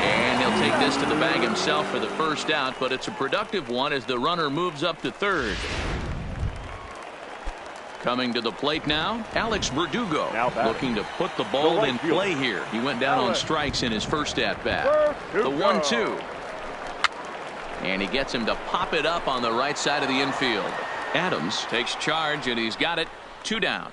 And he'll take this to the bag himself for the first out, but it's a productive one as the runner moves up to third. Coming to the plate now, Alex Verdugo looking to put the ball in play here. He went down on strikes in his first at-bat. The 1-2. And he gets him to pop it up on the right side of the infield. Adams takes charge, and he's got it. 2 down.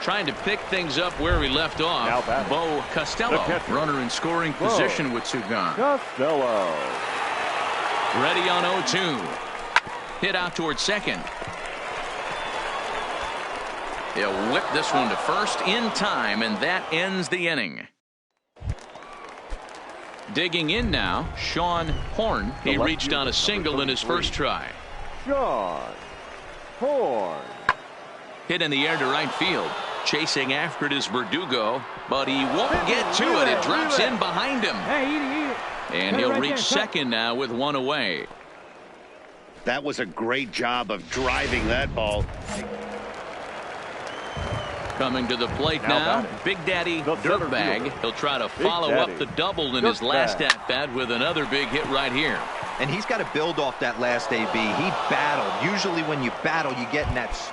Trying to pick things up where we left off. Bo Costello, runner in scoring position with 2 gone. Costello. Ready on 0-2. Hit out towards second. He'll whip this one to first in time, and that ends the inning. Digging in now, Sean Horn. He reached on a single in his first try. Sean Horn. Hit in the air to right field. Chasing after it is Verdugo, but he won't get to it. It drops in behind him. And he'll reach second now with 1 away. That was a great job of driving that ball. Coming to the plate now, Big Daddy Dirtbag. He'll try to follow up the double in his last at-bat with another big hit right here. And he's got to build off that last AB. He battled. Usually when you battle, you get in that.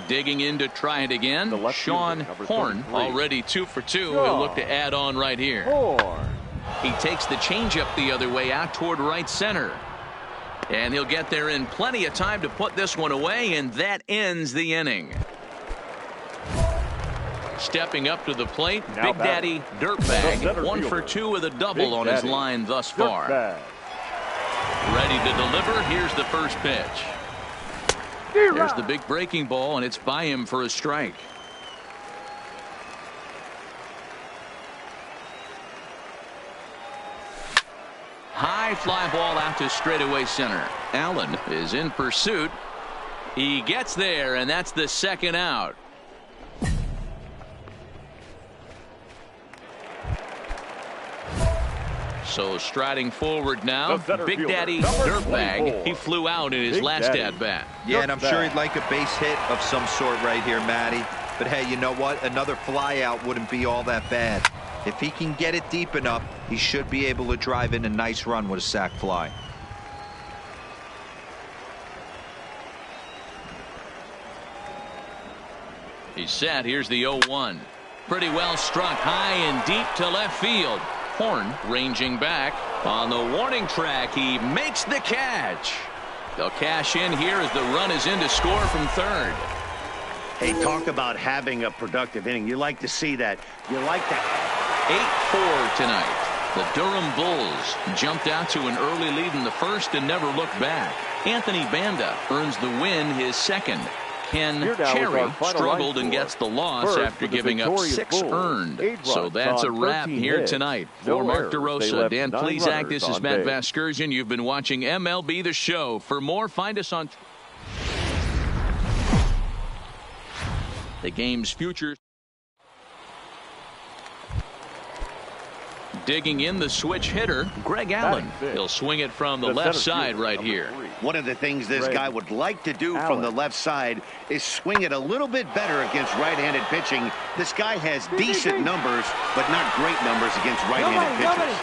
Digging in to try it again. Sean Horn already 2 for 2. He'll look to add on right here. He takes the changeup the other way out toward right center. And he'll get there in plenty of time to put this one away, and that ends the inning. Stepping up to the plate, Big Daddy Dirtbag. 1 for 2 with a double on his line thus far. Ready to deliver. Here's the first pitch. There's the big breaking ball, and it's by him for a strike. High high fly ball out to straightaway center. Allen is in pursuit. He gets there, and that's the second out. So striding forward now, Big Daddy Dirtbag. He flew out in his last at-bat. Yeah, and I'm sure he'd like a base hit of some sort right here, Matty. But hey, you know what? Another fly out wouldn't be all that bad. If he can get it deep enough, he should be able to drive in a nice run with a sac fly. He's set. Here's the 0-1. Pretty well struck high and deep to left field. Horn ranging back on the warning track. He makes the catch. They'll cash in here as the run is in to score from third. Hey, talk about having a productive inning. You like to see that. You like that. 8-4 tonight. The Durham Bulls jumped out to an early lead in the first and never looked back. Anthony Banda earns the win, his second. Ken Cherry struggled and gets the loss after giving up 6 earned. So that's a wrap here tonight. For Mark DeRosa, Dan Plesac, this is Matt Vasgersian. You've been watching MLB The Show. For more, find us on the game's future. Digging in the switch hitter, Greg Allen. He'll swing it from the left side right here. One of the things this guy would like to do from the left side is swing it a little bit better against right-handed pitching. This guy has decent numbers, but not great numbers against right-handed pitchers.